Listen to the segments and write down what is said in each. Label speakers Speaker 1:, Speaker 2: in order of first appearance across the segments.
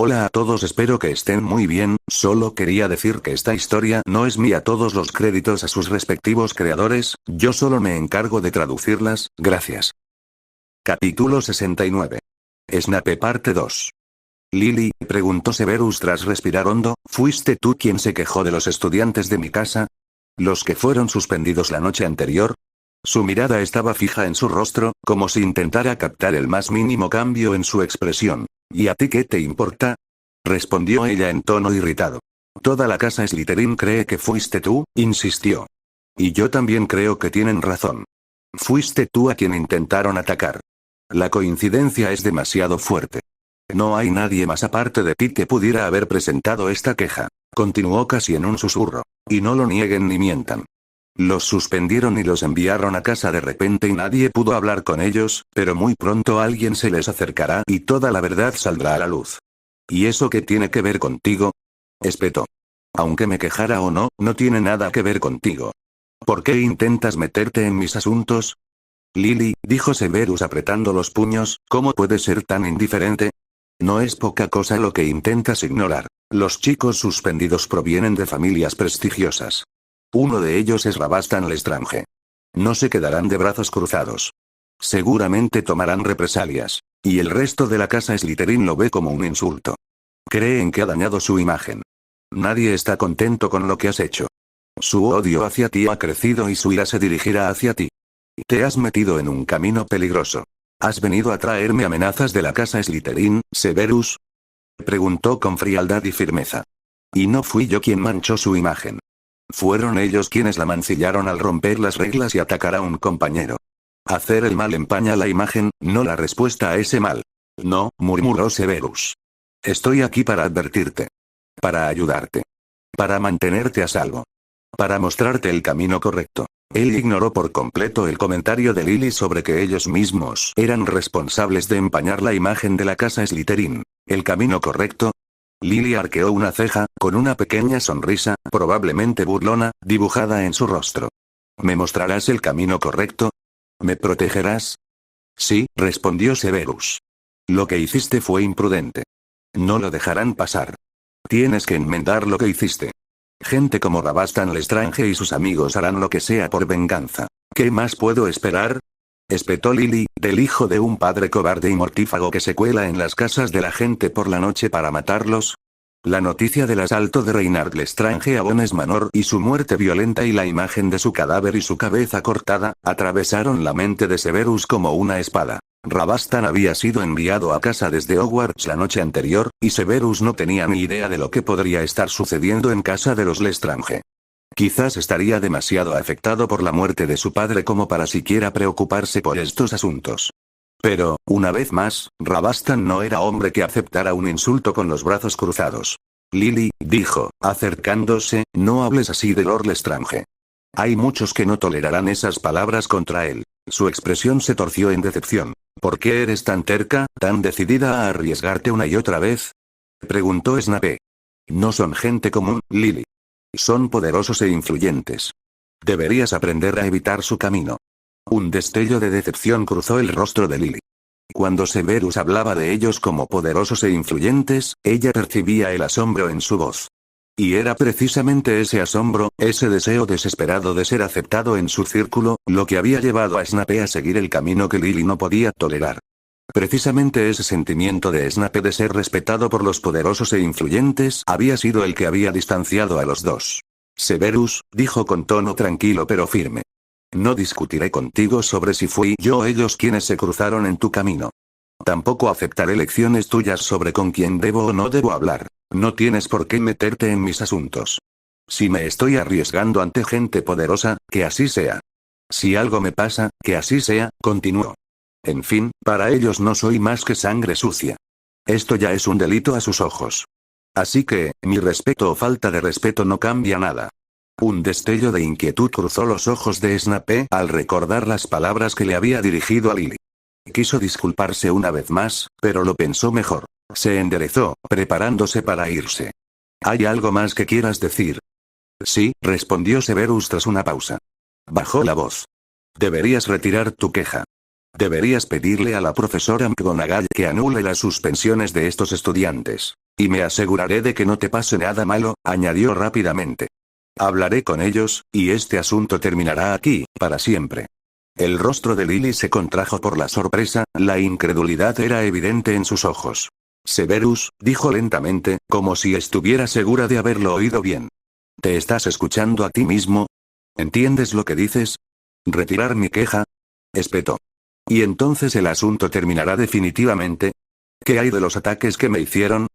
Speaker 1: Hola a todos, espero que estén muy bien, solo quería decir que esta historia no es mía, todos los créditos a sus respectivos creadores, yo solo me encargo de traducirlas, gracias. Capítulo 69. Snape parte 2. Lily, preguntó Severus tras respirar hondo, ¿fuiste tú quien se quejó de los estudiantes de mi casa? ¿Los que fueron suspendidos la noche anterior? Su mirada estaba fija en su rostro, como si intentara captar el más mínimo cambio en su expresión. ¿Y a ti qué te importa? Respondió ella en tono irritado. Toda la casa Slytherin cree que fuiste tú, insistió. Y yo también creo que tienen razón. Fuiste tú a quien intentaron atacar. La coincidencia es demasiado fuerte. No hay nadie más aparte de ti que pudiera haber presentado esta queja, continuó casi en un susurro. Y no lo nieguen ni mientan. Los suspendieron y los enviaron a casa de repente y nadie pudo hablar con ellos, pero muy pronto alguien se les acercará y toda la verdad saldrá a la luz. ¿Y eso qué tiene que ver contigo? Espetó. Aunque me quejara o no, no tiene nada que ver contigo. ¿Por qué intentas meterte en mis asuntos? Lily, dijo Severus apretando los puños, ¿cómo puedes ser tan indiferente? No es poca cosa lo que intentas ignorar. Los chicos suspendidos provienen de familias prestigiosas. Uno de ellos es Rabastan Lestrange. No se quedarán de brazos cruzados. Seguramente tomarán represalias. Y el resto de la casa Slytherin lo ve como un insulto. Creen que ha dañado su imagen. Nadie está contento con lo que has hecho. Su odio hacia ti ha crecido y su ira se dirigirá hacia ti. Te has metido en un camino peligroso. ¿Has venido a traerme amenazas de la casa Slytherin, Severus? Preguntó con frialdad y firmeza. Y no fui yo quien manchó su imagen. Fueron ellos quienes la mancillaron al romper las reglas y atacar a un compañero. Hacer el mal empaña la imagen, no la respuesta a ese mal. No, murmuró Severus. Estoy aquí para advertirte. Para ayudarte. Para mantenerte a salvo. Para mostrarte el camino correcto. Él ignoró por completo el comentario de Lily sobre que ellos mismos eran responsables de empañar la imagen de la casa Slytherin. ¿El camino correcto? Lily arqueó una ceja, con una pequeña sonrisa, probablemente burlona, dibujada en su rostro. ¿Me mostrarás el camino correcto? ¿Me protegerás? Sí, respondió Severus. Lo que hiciste fue imprudente. No lo dejarán pasar. Tienes que enmendar lo que hiciste. Gente como Rabastan Lestrange y sus amigos harán lo que sea por venganza. ¿Qué más puedo esperar? Espetó Lily, del hijo de un padre cobarde y mortífago que se cuela en las casas de la gente por la noche para matarlos. La noticia del asalto de Reynard Lestrange a Bones Manor y su muerte violenta y la imagen de su cadáver y su cabeza cortada, atravesaron la mente de Severus como una espada. Rabastan había sido enviado a casa desde Hogwarts la noche anterior, y Severus no tenía ni idea de lo que podría estar sucediendo en casa de los Lestrange. Quizás estaría demasiado afectado por la muerte de su padre como para siquiera preocuparse por estos asuntos. Pero, una vez más, Rabastan no era hombre que aceptara un insulto con los brazos cruzados. Lily, dijo, acercándose, no hables así de Lord Lestrange. Hay muchos que no tolerarán esas palabras contra él. Su expresión se torció en decepción. ¿Por qué eres tan terca, tan decidida a arriesgarte una y otra vez? Preguntó Snape. No son gente común, Lily. Son poderosos e influyentes. Deberías aprender a evitar su camino. Un destello de decepción cruzó el rostro de Lily. Cuando Severus hablaba de ellos como poderosos e influyentes, ella percibía el asombro en su voz. Y era precisamente ese asombro, ese deseo desesperado de ser aceptado en su círculo, lo que había llevado a Snape a seguir el camino que Lily no podía tolerar. Precisamente ese sentimiento de Snape de ser respetado por los poderosos e influyentes había sido el que había distanciado a los dos. Severus, dijo con tono tranquilo pero firme. No discutiré contigo sobre si fui yo o ellos quienes se cruzaron en tu camino. Tampoco aceptaré lecciones tuyas sobre con quién debo o no debo hablar. No tienes por qué meterte en mis asuntos. Si me estoy arriesgando ante gente poderosa, que así sea. Si algo me pasa, que así sea, continuó. En fin, para ellos no soy más que sangre sucia. Esto ya es un delito a sus ojos. Así que, mi respeto o falta de respeto no cambia nada. Un destello de inquietud cruzó los ojos de Snape al recordar las palabras que le había dirigido a Lily. Quiso disculparse una vez más, pero lo pensó mejor. Se enderezó, preparándose para irse. ¿Hay algo más que quieras decir? Sí, respondió Severus tras una pausa. Bajó la voz. Deberías retirar tu queja. Deberías pedirle a la profesora McGonagall que anule las suspensiones de estos estudiantes. Y me aseguraré de que no te pase nada malo, añadió rápidamente. Hablaré con ellos, y este asunto terminará aquí, para siempre. El rostro de Lily se contrajo por la sorpresa, la incredulidad era evidente en sus ojos. Severus, dijo lentamente, como si estuviera segura de haberlo oído bien. ¿Te estás escuchando a ti mismo? ¿Entiendes lo que dices? ¿Retirar mi queja? Espetó. ¿Y entonces el asunto terminará definitivamente? ¿Qué hay de los ataques que me hicieron?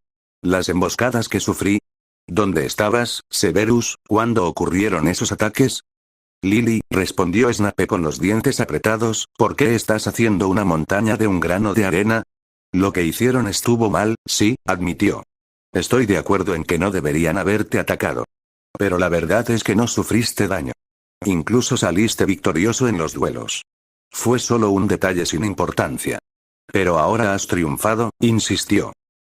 Speaker 1: ¿Las emboscadas que sufrí? ¿Dónde estabas, Severus, cuando ocurrieron esos ataques? Lily, respondió Snape con los dientes apretados, ¿por qué estás haciendo una montaña de un grano de arena? Lo que hicieron estuvo mal, sí, admitió. Estoy de acuerdo en que no deberían haberte atacado. Pero la verdad es que no sufriste daño. Incluso saliste victorioso en los duelos. Fue solo un detalle sin importancia. Pero ahora has triunfado, insistió.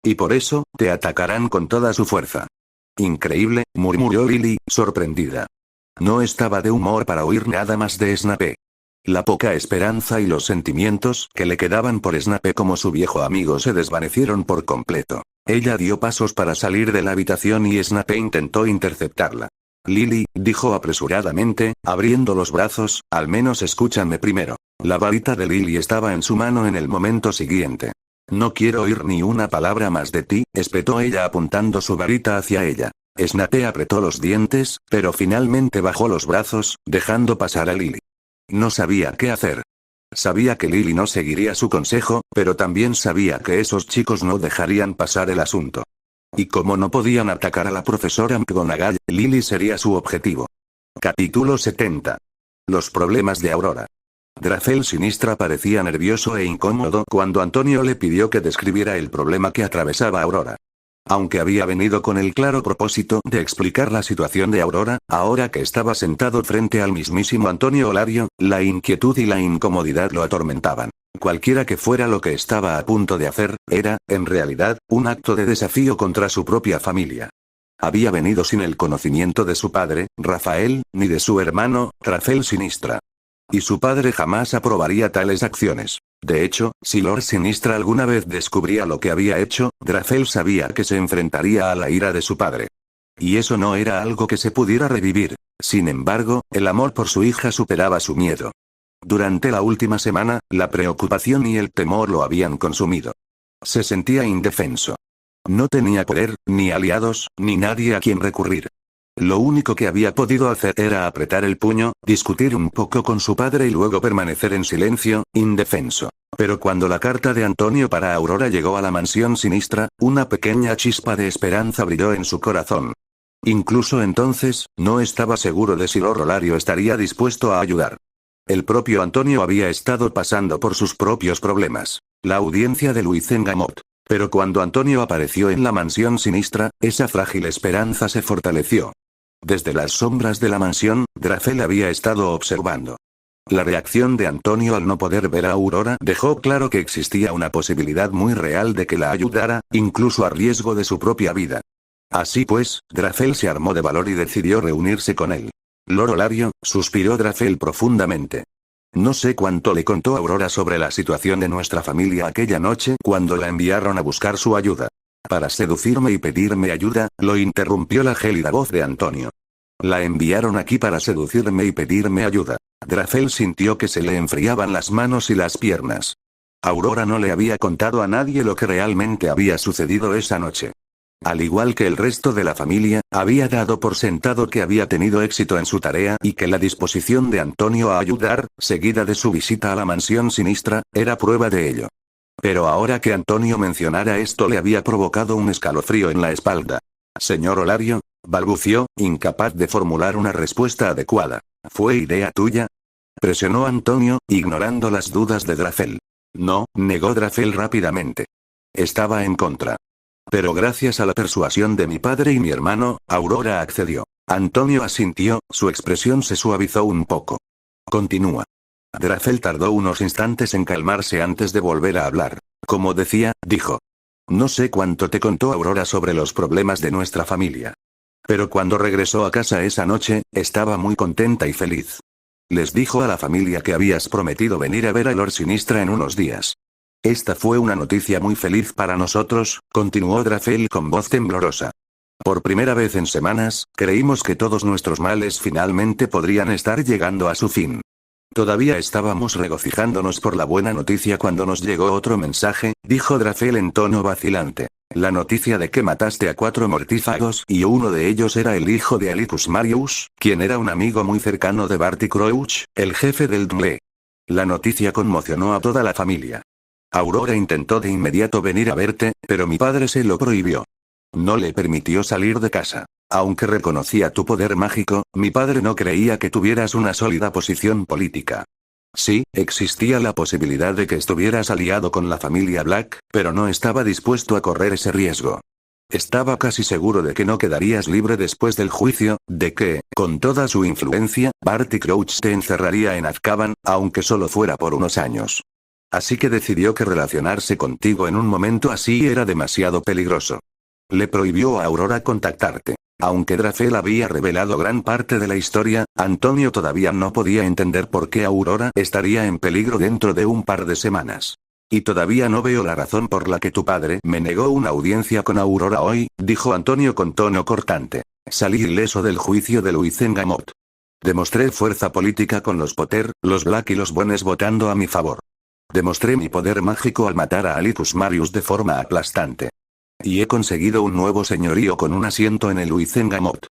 Speaker 1: Y por eso, te atacarán con toda su fuerza. Increíble, murmuró Lily, sorprendida. No estaba de humor para oír nada más de Snape. La poca esperanza y los sentimientos que le quedaban por Snape como su viejo amigo se desvanecieron por completo. Ella dio pasos para salir de la habitación y Snape intentó interceptarla. Lily, dijo apresuradamente, abriendo los brazos, al menos escúchame primero. La varita de Lily estaba en su mano en el momento siguiente. No quiero oír ni una palabra más de ti, espetó ella apuntando su varita hacia ella. Snape apretó los dientes, pero finalmente bajó los brazos, dejando pasar a Lily. No sabía qué hacer. Sabía que Lily no seguiría su consejo, pero también sabía que esos chicos no dejarían pasar el asunto. Y como no podían atacar a la profesora McGonagall, Lily sería su objetivo. Capítulo 70. Los problemas de Aurora. Dracel Sinistra parecía nervioso e incómodo cuando Antonio le pidió que describiera el problema que atravesaba Aurora. Aunque había venido con el claro propósito de explicar la situación de Aurora, ahora que estaba sentado frente al mismísimo Antonio Olario, la inquietud y la incomodidad lo atormentaban. Cualquiera que fuera lo que estaba a punto de hacer, era, en realidad, un acto de desafío contra su propia familia. Había venido sin el conocimiento de su padre, Rafael, ni de su hermano, Dracel Sinistra. Y su padre jamás aprobaría tales acciones. De hecho, si Lord Sinistra alguna vez descubría lo que había hecho, Dracel sabía que se enfrentaría a la ira de su padre. Y eso no era algo que se pudiera revivir. Sin embargo, el amor por su hija superaba su miedo. Durante la última semana, la preocupación y el temor lo habían consumido. Se sentía indefenso. No tenía poder, ni aliados, ni nadie a quien recurrir. Lo único que había podido hacer era apretar el puño, discutir un poco con su padre y luego permanecer en silencio, indefenso. Pero cuando la carta de Antonio para Aurora llegó a la mansión Sinistra, una pequeña chispa de esperanza brilló en su corazón. Incluso entonces, no estaba seguro de si Lord Olario estaría dispuesto a ayudar. El propio Antonio había estado pasando por sus propios problemas. La audiencia de Luizengamot. Pero cuando Antonio apareció en la mansión Sinistra, esa frágil esperanza se fortaleció. Desde las sombras de la mansión, Dracel había estado observando. La reacción de Antonio al no poder ver a Aurora dejó claro que existía una posibilidad muy real de que la ayudara, incluso a riesgo de su propia vida. Así pues, Dracel se armó de valor y decidió reunirse con él. Lord Olario, suspiró Dracel profundamente. No sé cuánto le contó Aurora sobre la situación de nuestra familia aquella noche cuando la enviaron a buscar su ayuda. Para seducirme y pedirme ayuda, lo interrumpió la gélida voz de Antonio. La enviaron aquí para seducirme y pedirme ayuda. Dracel sintió que se le enfriaban las manos y las piernas. Aurora no le había contado a nadie lo que realmente había sucedido esa noche. Al igual que el resto de la familia, había dado por sentado que había tenido éxito en su tarea y que la disposición de Antonio a ayudar, seguida de su visita a la mansión Sinistra, era prueba de ello. Pero ahora que Antonio mencionara esto le había provocado un escalofrío en la espalda. Señor Olario, balbució, incapaz de formular una respuesta adecuada. ¿Fue idea tuya? Presionó Antonio, ignorando las dudas de Dracel. No, negó Dracel rápidamente. Estaba en contra. Pero gracias a la persuasión de mi padre y mi hermano, Aurora accedió. Antonio asintió, su expresión se suavizó un poco. Continúa. Dracel tardó unos instantes en calmarse antes de volver a hablar. Como decía, dijo. No sé cuánto te contó Aurora sobre los problemas de nuestra familia. Pero cuando regresó a casa esa noche, estaba muy contenta y feliz. Les dijo a la familia que habías prometido venir a ver a Lord Sinistra en unos días. Esta fue una noticia muy feliz para nosotros, continuó Drafel con voz temblorosa. Por primera vez en semanas, creímos que todos nuestros males finalmente podrían estar llegando a su fin. Todavía estábamos regocijándonos por la buena noticia cuando nos llegó otro mensaje, dijo Drafel en tono vacilante. La noticia de que mataste a 4 mortífagos y uno de ellos era el hijo de Alicus Marius, quien era un amigo muy cercano de Barty Crouch, el jefe del DME. La noticia conmocionó a toda la familia. Aurora intentó de inmediato venir a verte, pero mi padre se lo prohibió. No le permitió salir de casa. Aunque reconocía tu poder mágico, mi padre no creía que tuvieras una sólida posición política. Sí, existía la posibilidad de que estuvieras aliado con la familia Black, pero no estaba dispuesto a correr ese riesgo. Estaba casi seguro de que no quedarías libre después del juicio, de que, con toda su influencia, Barty Crouch te encerraría en Azkaban, aunque solo fuera por unos años. Así que decidió que relacionarse contigo en un momento así era demasiado peligroso. Le prohibió a Aurora contactarte. Aunque Drafel había revelado gran parte de la historia, Antonio todavía no podía entender por qué Aurora estaría en peligro dentro de un par de semanas. Y todavía no veo la razón por la que tu padre me negó una audiencia con Aurora hoy, dijo Antonio con tono cortante. Salí ileso del juicio de Luizengamot. Demostré fuerza política con los Potter, los Black y los Bones votando a mi favor. Demostré mi poder mágico al matar a Alicus Marius de forma aplastante. Y he conseguido un nuevo señorío con un asiento en el Luizengamot.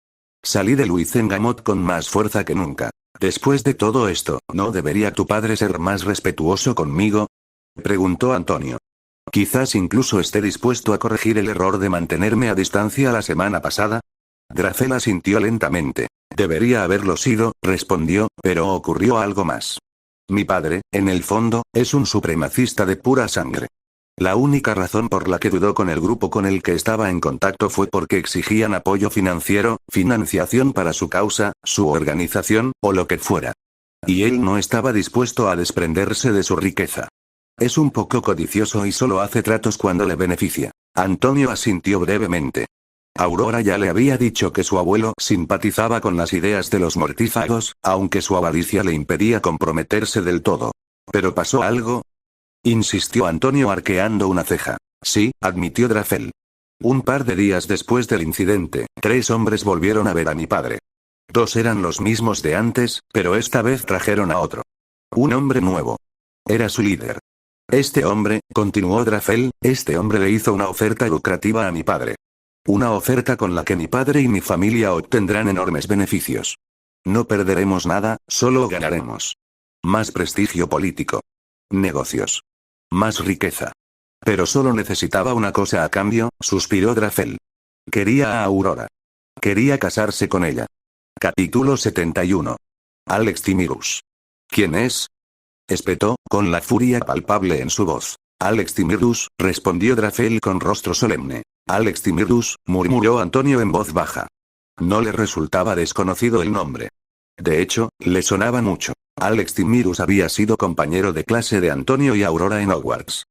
Speaker 1: Salí de Luizengamot con más fuerza que nunca. Después de todo esto, ¿no debería tu padre ser más respetuoso conmigo? Preguntó Antonio. Quizás incluso esté dispuesto a corregir el error de mantenerme a distancia la semana pasada. Drafel asintió lentamente. Debería haberlo sido, respondió, pero ocurrió algo más. Mi padre, en el fondo, es un supremacista de pura sangre. La única razón por la que dudó con el grupo con el que estaba en contacto fue porque exigían apoyo financiero, financiación para su causa, su organización, o lo que fuera. Y él no estaba dispuesto a desprenderse de su riqueza. Es un poco codicioso y solo hace tratos cuando le beneficia. Antonio asintió brevemente. Aurora ya le había dicho que su abuelo simpatizaba con las ideas de los mortífagos, aunque su avaricia le impedía comprometerse del todo. ¿Pero pasó algo? Insistió Antonio arqueando una ceja. Sí, admitió Drafel. Un par de días después del incidente, 3 hombres volvieron a ver a mi padre. 2 eran los mismos de antes, pero esta vez trajeron a otro. Un hombre nuevo. Era su líder. Este hombre, continuó Drafel, este hombre le hizo una oferta lucrativa a mi padre. Una oferta con la que mi padre y mi familia obtendrán enormes beneficios. No perderemos nada, solo ganaremos. Más prestigio político. Negocios. Más riqueza. Pero solo necesitaba una cosa a cambio, suspiró Drafel. Quería a Aurora. Quería casarse con ella. Capítulo 71. Alex Timirus. ¿Quién es? Espetó, con la furia palpable en su voz. Alex Timirus, respondió Drafel con rostro solemne. Alex Timirus, murmuró Antonio en voz baja. No le resultaba desconocido el nombre. De hecho, le sonaba mucho. Alex Timirus había sido compañero de clase de Antonio y Aurora en Hogwarts.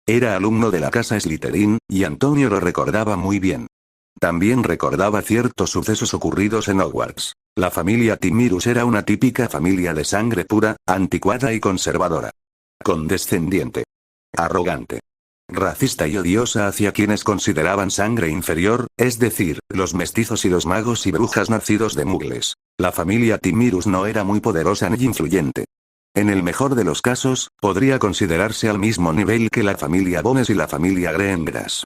Speaker 1: Era alumno de la casa Slytherin, y Antonio lo recordaba muy bien. También recordaba ciertos sucesos ocurridos en Hogwarts. La familia Timirus era una típica familia de sangre pura, anticuada y conservadora. Condescendiente. Arrogante. Racista y odiosa hacia quienes consideraban sangre inferior, es decir, los mestizos y los magos y brujas nacidos de mugles. La familia Timirus no era muy poderosa ni influyente. En el mejor de los casos, podría considerarse al mismo nivel que la familia Bones y la familia Greengrass.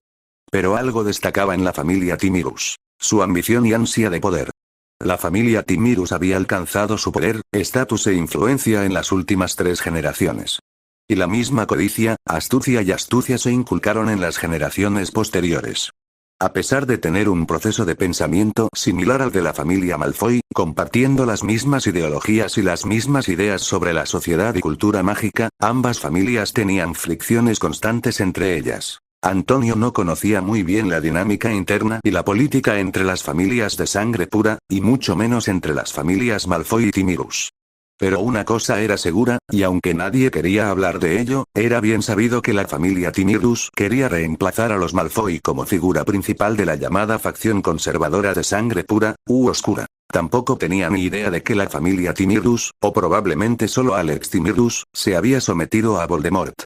Speaker 1: Pero algo destacaba en la familia Timirus: su ambición y ansia de poder. La familia Timirus había alcanzado su poder, estatus e influencia en las últimas 3 generaciones. Y la misma codicia, astucia y astucia se inculcaron en las generaciones posteriores. A pesar de tener un proceso de pensamiento similar al de la familia Malfoy, compartiendo las mismas ideologías y las mismas ideas sobre la sociedad y cultura mágica, ambas familias tenían fricciones constantes entre ellas. Antonio no conocía muy bien la dinámica interna y la política entre las familias de sangre pura, y mucho menos entre las familias Malfoy y Timirus. Pero una cosa era segura, y aunque nadie quería hablar de ello, era bien sabido que la familia Timirus quería reemplazar a los Malfoy como figura principal de la llamada facción conservadora de sangre pura, u oscura. Tampoco tenía ni idea de que la familia Timirus, o probablemente solo Alex Timirus, se había sometido a Voldemort.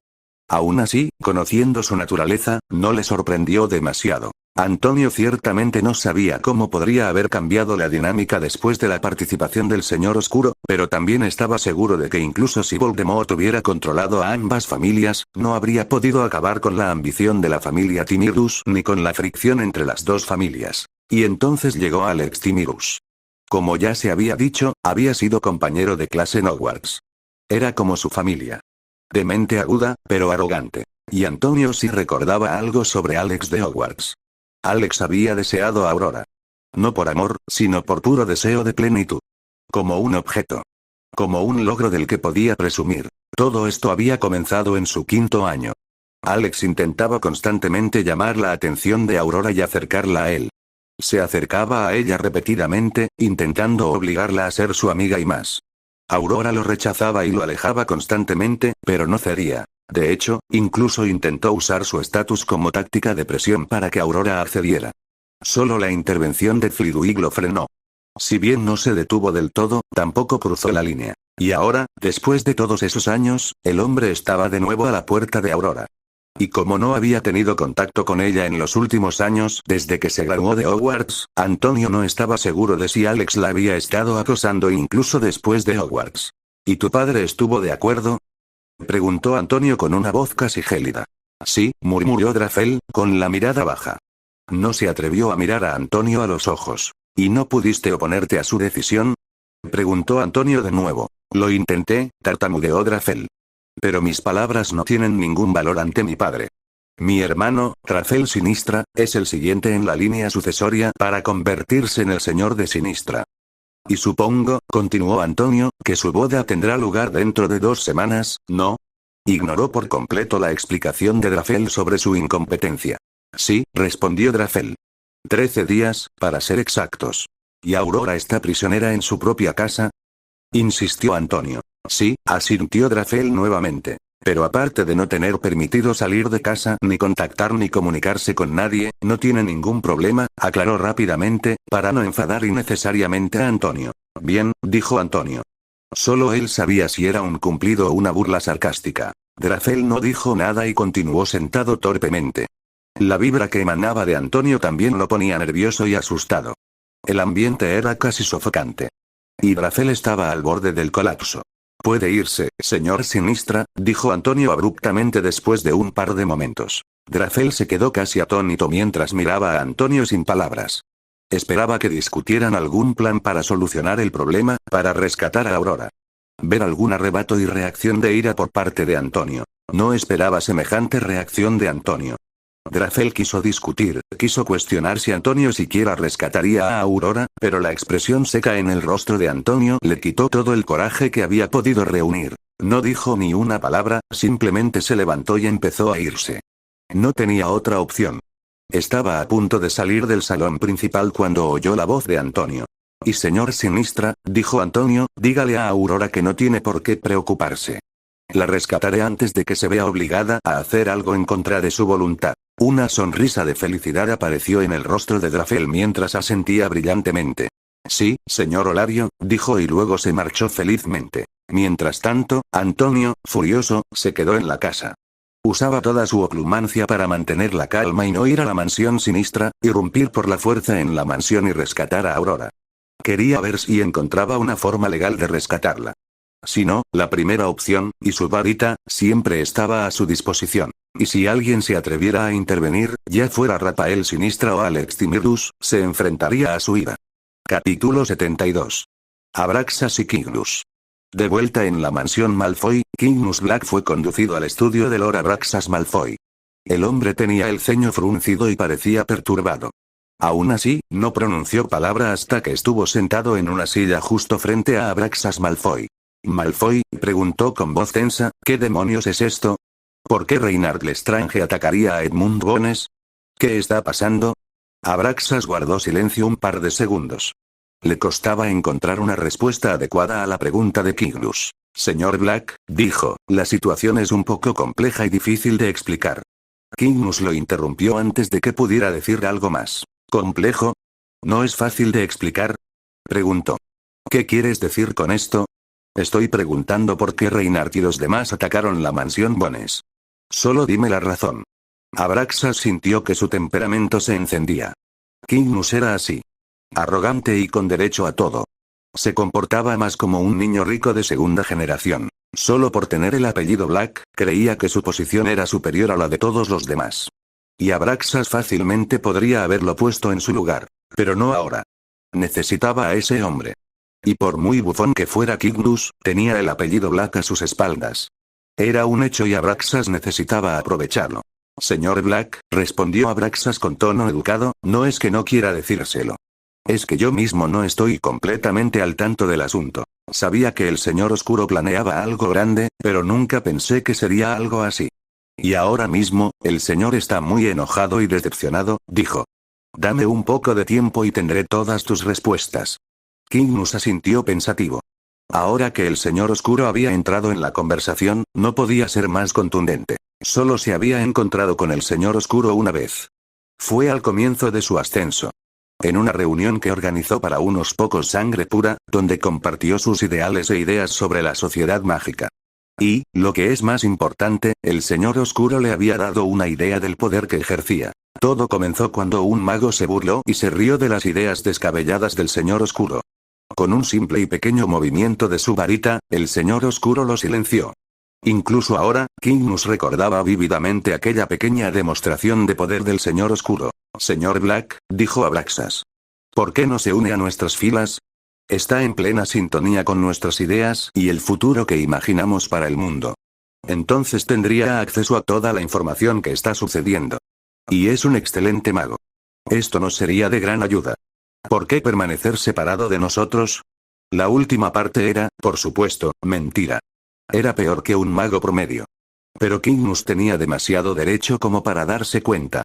Speaker 1: Aún así, conociendo su naturaleza, no le sorprendió demasiado. Antonio ciertamente no sabía cómo podría haber cambiado la dinámica después de la participación del Señor Oscuro, pero también estaba seguro de que incluso si Voldemort hubiera controlado a ambas familias, no habría podido acabar con la ambición de la familia Timirus ni con la fricción entre las dos familias. Y entonces llegó Alex Timirus. Como ya se había dicho, había sido compañero de clase en Hogwarts. Era como su familia. De mente aguda, pero arrogante. Y Antonio sí recordaba algo sobre Alex de Hogwarts. Alex había deseado a Aurora. No por amor, sino por puro deseo de plenitud. Como un objeto. Como un logro del que podía presumir. Todo esto había comenzado en su 5º año. Alex intentaba constantemente llamar la atención de Aurora y acercarla a él. Se acercaba a ella repetidamente, intentando obligarla a ser su amiga y más. Aurora lo rechazaba y lo alejaba constantemente, pero no cedía. De hecho, incluso intentó usar su estatus como táctica de presión para que Aurora accediera. Solo la intervención de Flitwick lo frenó. Si bien no se detuvo del todo, tampoco cruzó la línea. Y ahora, después de todos esos años, el hombre estaba de nuevo a la puerta de Aurora. Y como no había tenido contacto con ella en los últimos años, desde que se graduó de Hogwarts, Antonio no estaba seguro de si Alex la había estado acosando incluso después de Hogwarts. ¿Y tu padre estuvo de acuerdo? Preguntó Antonio con una voz casi gélida. Sí, murmuró Drafel, con la mirada baja. No se atrevió a mirar a Antonio a los ojos. ¿Y no pudiste oponerte a su decisión? Preguntó Antonio de nuevo. Lo intenté, tartamudeó Drafel. Pero mis palabras no tienen ningún valor ante mi padre. Mi hermano, Drafel Sinistra, es el siguiente en la línea sucesoria para convertirse en el señor de Sinistra. Y supongo, continuó Antonio, que su boda tendrá lugar dentro de 2 semanas, ¿no? Ignoró por completo la explicación de Drafel sobre su incompetencia. Sí, respondió Drafel. 13 días, para ser exactos. ¿Y Aurora está prisionera en su propia casa? Insistió Antonio. Sí, asintió Drafel nuevamente. Pero aparte de no tener permitido salir de casa, ni contactar ni comunicarse con nadie, no tiene ningún problema, aclaró rápidamente, para no enfadar innecesariamente a Antonio. Bien, dijo Antonio. Solo él sabía si era un cumplido o una burla sarcástica. Drafel no dijo nada y continuó sentado torpemente. La vibra que emanaba de Antonio también lo ponía nervioso y asustado. El ambiente era casi sofocante. Y Drafel estaba al borde del colapso. Puede irse, señor Sinistra, dijo Antonio abruptamente después de un par de momentos. Drafel se quedó casi atónito mientras miraba a Antonio sin palabras. Esperaba que discutieran algún plan para solucionar el problema, para rescatar a Aurora. Ver algún arrebato y reacción de ira por parte de Antonio. No esperaba semejante reacción de Antonio. Drafel quiso discutir, quiso cuestionar si Antonio siquiera rescataría a Aurora, pero la expresión seca en el rostro de Antonio le quitó todo el coraje que había podido reunir. No dijo ni una palabra, simplemente se levantó y empezó a irse. No tenía otra opción. Estaba a punto de salir del salón principal cuando oyó la voz de Antonio. Y señor Sinistra, dijo Antonio, dígale a Aurora que no tiene por qué preocuparse. La rescataré antes de que se vea obligada a hacer algo en contra de su voluntad. Una sonrisa de felicidad apareció en el rostro de Drafel mientras asentía brillantemente. Sí, señor Olario, dijo y luego se marchó felizmente. Mientras tanto, Antonio, furioso, se quedó en la casa. Usaba toda su oplumancia para mantener la calma y no ir a la mansión Sinistra, irrumpir por la fuerza en la mansión y rescatar a Aurora. Quería ver si encontraba una forma legal de rescatarla. Si no, la primera opción, y su varita, siempre estaba a su disposición. Y si alguien se atreviera a intervenir, ya fuera Rafael Sinistra o Alex Timirus, se enfrentaría a su ira. Capítulo 72. Abraxas y Kynglus. De vuelta en la mansión Malfoy, Kynglus Black fue conducido al estudio de Lord Abraxas Malfoy. El hombre tenía el ceño fruncido y parecía perturbado. Aún así, no pronunció palabra hasta que estuvo sentado en una silla justo frente a Abraxas Malfoy. Malfoy, preguntó con voz tensa, ¿qué demonios es esto? ¿Por qué Reynard Lestrange atacaría a Edmund Bones? ¿Qué está pasando? Abraxas guardó silencio un par de segundos. Le costaba encontrar una respuesta adecuada a la pregunta de Kynglus. Señor Black, dijo, la situación es un poco compleja y difícil de explicar. Kynglus lo interrumpió antes de que pudiera decir algo más. ¿Complejo? ¿No es fácil de explicar? Preguntó. ¿Qué quieres decir con esto? Estoy preguntando por qué Reynard y los demás atacaron la mansión Bones. Solo dime la razón. Abraxas sintió que su temperamento se encendía. Cygnus era así. Arrogante y con derecho a todo. Se comportaba más como un niño rico de segunda generación. Solo por tener el apellido Black, creía que su posición era superior a la de todos los demás. Y Abraxas fácilmente podría haberlo puesto en su lugar. Pero no ahora. Necesitaba a ese hombre. Y por muy bufón que fuera Cygnus, tenía el apellido Black a sus espaldas. Era un hecho y Abraxas necesitaba aprovecharlo. Señor Black, respondió Abraxas con tono educado, no es que no quiera decírselo. Es que yo mismo no estoy completamente al tanto del asunto. Sabía que el señor Oscuro planeaba algo grande, pero nunca pensé que sería algo así. Y ahora mismo, el señor está muy enojado y decepcionado, dijo. Dame un poco de tiempo y tendré todas tus respuestas. Cygnus asintió pensativo. Ahora que el señor Oscuro había entrado en la conversación, no podía ser más contundente. Solo se había encontrado con el señor Oscuro una vez. Fue al comienzo de su ascenso. En una reunión que organizó para unos pocos sangre pura, donde compartió sus ideales e ideas sobre la sociedad mágica. Y, lo que es más importante, el señor Oscuro le había dado una idea del poder que ejercía. Todo comenzó cuando un mago se burló y se rió de las ideas descabelladas del señor Oscuro. Con un simple y pequeño movimiento de su varita, el señor Oscuro lo silenció. Incluso ahora, Cygnus recordaba vívidamente aquella pequeña demostración de poder del señor Oscuro. Señor Black, dijo Abraxas. ¿Por qué no se une a nuestras filas? Está en plena sintonía con nuestras ideas y el futuro que imaginamos para el mundo. Entonces tendría acceso a toda la información que está sucediendo. Y es un excelente mago. Esto nos sería de gran ayuda. ¿Por qué permanecer separado de nosotros? La última parte era, por supuesto, mentira. Era peor que un mago promedio. Pero Cygnus tenía demasiado derecho como para darse cuenta.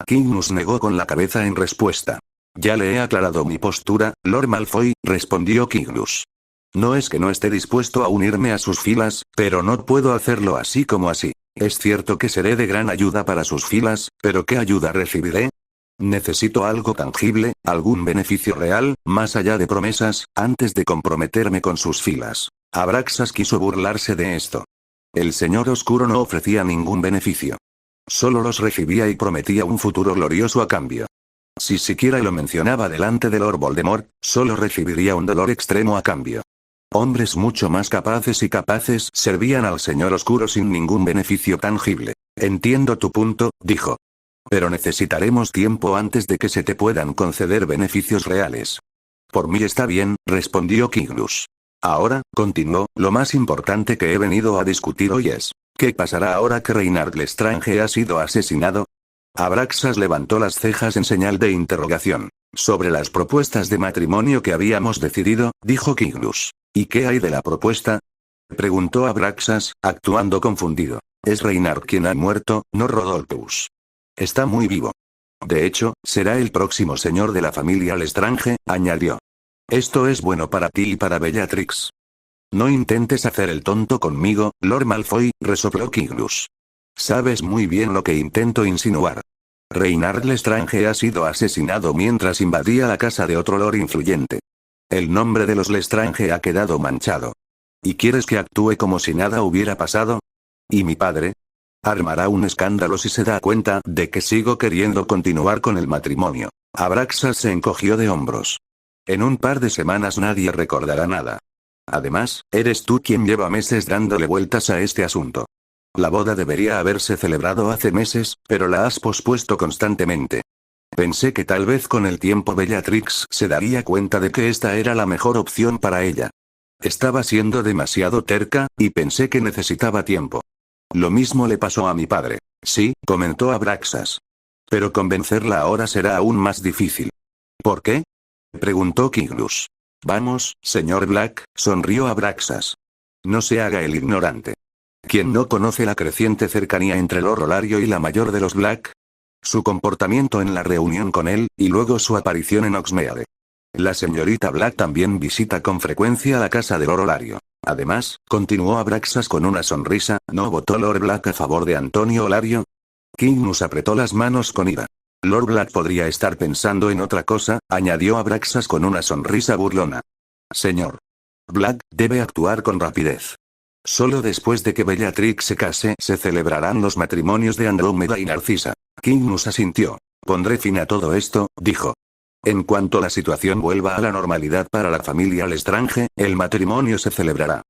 Speaker 1: Cygnus negó con la cabeza en respuesta. Ya le he aclarado mi postura, Lord Malfoy, respondió Cygnus. No es que no esté dispuesto a unirme a sus filas, pero no puedo hacerlo así como así. Es cierto que seré de gran ayuda para sus filas, pero ¿qué ayuda recibiré? Necesito algo tangible, algún beneficio real, más allá de promesas, antes de comprometerme con sus filas. Abraxas quiso burlarse de esto. El señor Oscuro no ofrecía ningún beneficio. Solo los recibía y prometía un futuro glorioso a cambio. Si siquiera lo mencionaba delante de Lord Voldemort, solo recibiría un dolor extremo a cambio. Hombres mucho más capaces y capaces servían al señor Oscuro sin ningún beneficio tangible. Entiendo tu punto, dijo. Pero necesitaremos tiempo antes de que se te puedan conceder beneficios reales. Por mí está bien, respondió Cygnus. Ahora, continuó, lo más importante que he venido a discutir hoy es, ¿qué pasará ahora que Reynard Lestrange ha sido asesinado? Abraxas levantó las cejas en señal de interrogación. Sobre las propuestas de matrimonio que habíamos decidido, dijo Cygnus. ¿Y qué hay de la propuesta? Preguntó Abraxas, actuando confundido. Es Reynard quien ha muerto, no Rodolphus. Está muy vivo. De hecho, será el próximo señor de la familia Lestrange, añadió. Esto es bueno para ti y para Bellatrix. No intentes hacer el tonto conmigo, Lord Malfoy, resopló Cygnus. Sabes muy bien lo que intento insinuar. Reynard Lestrange ha sido asesinado mientras invadía la casa de otro lord influyente. El nombre de los Lestrange ha quedado manchado. ¿Y quieres que actúe como si nada hubiera pasado? ¿Y mi padre? Armará un escándalo si se da cuenta de que sigo queriendo continuar con el matrimonio. Abraxas se encogió de hombros. En un par de semanas nadie recordará nada. Además, eres tú quien lleva meses dándole vueltas a este asunto. La boda debería haberse celebrado hace meses, pero la has pospuesto constantemente. Pensé que tal vez con el tiempo Bellatrix se daría cuenta de que esta era la mejor opción para ella. Estaba siendo demasiado terca, y pensé que necesitaba tiempo. Lo mismo le pasó a mi padre. Sí, comentó Abraxas. Pero convencerla ahora será aún más difícil. ¿Por qué? Preguntó Cygnus. Vamos, señor Black, sonrió Abraxas. No se haga el ignorante. ¿Quién no conoce la creciente cercanía entre Lord Olario y la mayor de los Black? Su comportamiento en la reunión con él, y luego su aparición en Hogsmeade. La señorita Black también visita con frecuencia la casa de Lord Olario. Además, continuó Abraxas con una sonrisa, ¿no votó Lord Black a favor de Antonio Olario? Cygnus apretó las manos con ira. Lord Black podría estar pensando en otra cosa, añadió Abraxas con una sonrisa burlona. Señor Black, debe actuar con rapidez. Solo después de que Bellatrix se case se celebrarán los matrimonios de Andrómeda y Narcisa. Cygnus asintió. Pondré fin a todo esto, dijo. En cuanto la situación vuelva a la normalidad para la familia Lestrange, el matrimonio se celebrará.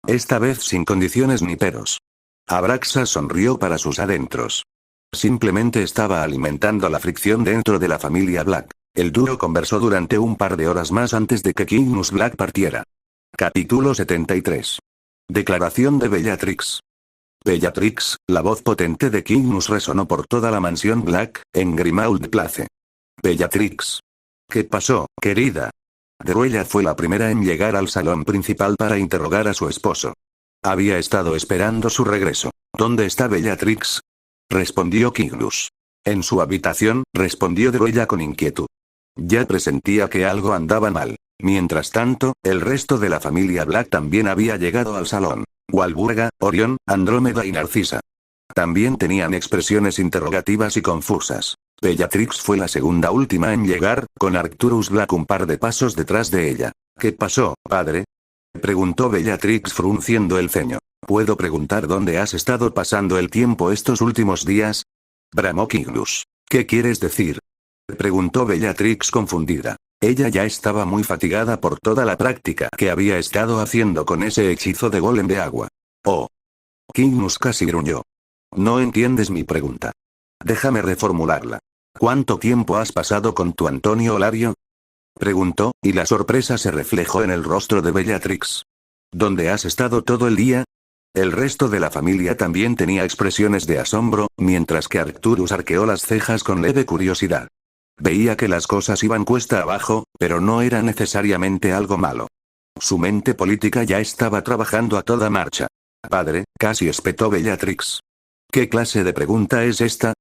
Speaker 1: Esta vez sin condiciones ni peros. Abraxa sonrió para sus adentros. Simplemente estaba alimentando la fricción dentro de la familia Black. El dúo conversó durante un par de horas más antes de que Cygnus Black partiera. Capítulo 73. Declaración de Bellatrix. Bellatrix, la voz potente de Cygnus resonó por toda la mansión Black, en Grimmauld Place. Bellatrix. ¿Qué pasó, querida? Druella fue la primera en llegar al salón principal para interrogar a su esposo. Había estado esperando su regreso. ¿Dónde está Bellatrix? Respondió Cygnus. En su habitación, respondió Druella con inquietud. Ya presentía que algo andaba mal. Mientras tanto, el resto de la familia Black también había llegado al salón. Walburga, Orión, Andrómeda y Narcisa. También tenían expresiones interrogativas y confusas. Bellatrix fue la segunda última en llegar, con Arcturus Black un par de pasos detrás de ella. ¿Qué pasó, padre? Preguntó Bellatrix frunciendo el ceño. ¿Puedo preguntar dónde has estado pasando el tiempo estos últimos días? Bramó Cygnus. ¿Qué quieres decir? Preguntó Bellatrix confundida. Ella ya estaba muy fatigada por toda la práctica que había estado haciendo con ese hechizo de golem de agua. Oh. Cygnus casi gruñó. No entiendes mi pregunta. Déjame reformularla. ¿Cuánto tiempo has pasado con tu Antonio Olario? Preguntó, y la sorpresa se reflejó en el rostro de Bellatrix. ¿Dónde has estado todo el día? El resto de la familia también tenía expresiones de asombro, mientras que Arcturus arqueó las cejas con leve curiosidad. Veía que las cosas iban cuesta abajo, pero no era necesariamente algo malo. Su mente política ya estaba trabajando a toda marcha. Padre, casi espetó Bellatrix. ¿Qué clase de pregunta es esta?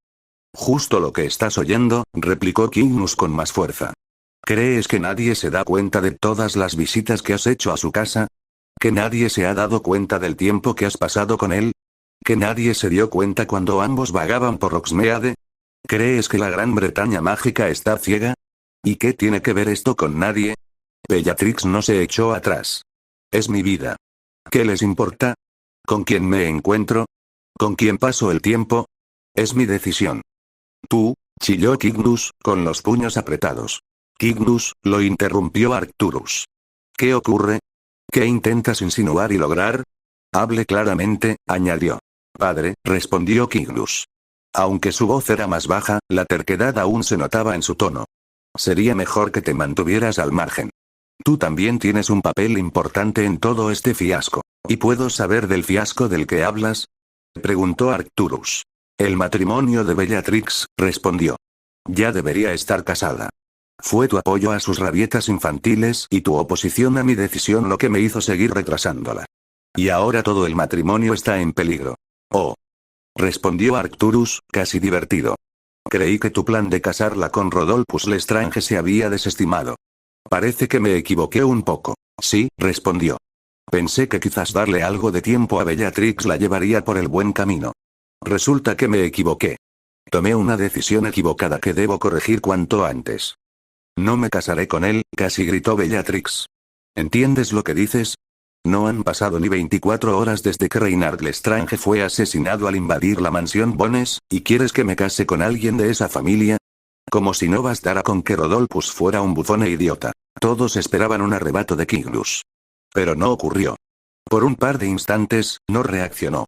Speaker 1: Justo lo que estás oyendo, replicó Cygnus con más fuerza. ¿Crees que nadie se da cuenta de todas las visitas que has hecho a su casa? ¿Que nadie se ha dado cuenta del tiempo que has pasado con él? ¿Que nadie se dio cuenta cuando ambos vagaban por Hogsmeade? ¿Crees que la Gran Bretaña mágica está ciega? ¿Y qué tiene que ver esto con nadie? Bellatrix no se echó atrás. Es mi vida. ¿Qué les importa? ¿Con quién me encuentro? ¿Con quién paso el tiempo? Es mi decisión. Tú, chilló Cygnus, con los puños apretados. Cygnus, lo interrumpió Arcturus. ¿Qué ocurre? ¿Qué intentas insinuar y lograr? Hable claramente, añadió. Padre, respondió Cygnus. Aunque su voz era más baja, la terquedad aún se notaba en su tono. Sería mejor que te mantuvieras al margen. Tú también tienes un papel importante en todo este fiasco. ¿Y puedo saber del fiasco del que hablas? Preguntó Arcturus. El matrimonio de Bellatrix, respondió. Ya debería estar casada. Fue tu apoyo a sus rabietas infantiles y tu oposición a mi decisión lo que me hizo seguir retrasándola. Y ahora todo el matrimonio está en peligro. Oh. Respondió Arcturus, casi divertido. Creí que tu plan de casarla con Rodolphus Lestrange se había desestimado. Parece que me equivoqué un poco. Sí, respondió. Pensé que quizás darle algo de tiempo a Bellatrix la llevaría por el buen camino. Resulta que me equivoqué. Tomé una decisión equivocada que debo corregir cuanto antes. No me casaré con él, casi gritó Bellatrix. ¿Entiendes lo que dices? No han pasado ni 24 horas desde que Reynard Lestrange fue asesinado al invadir la mansión Bones, ¿y quieres que me case con alguien de esa familia? Como si no bastara con que Rodolphus fuera un bufón e idiota. Todos esperaban un arrebato de Cygnus. Pero no ocurrió. Por un par de instantes, no reaccionó.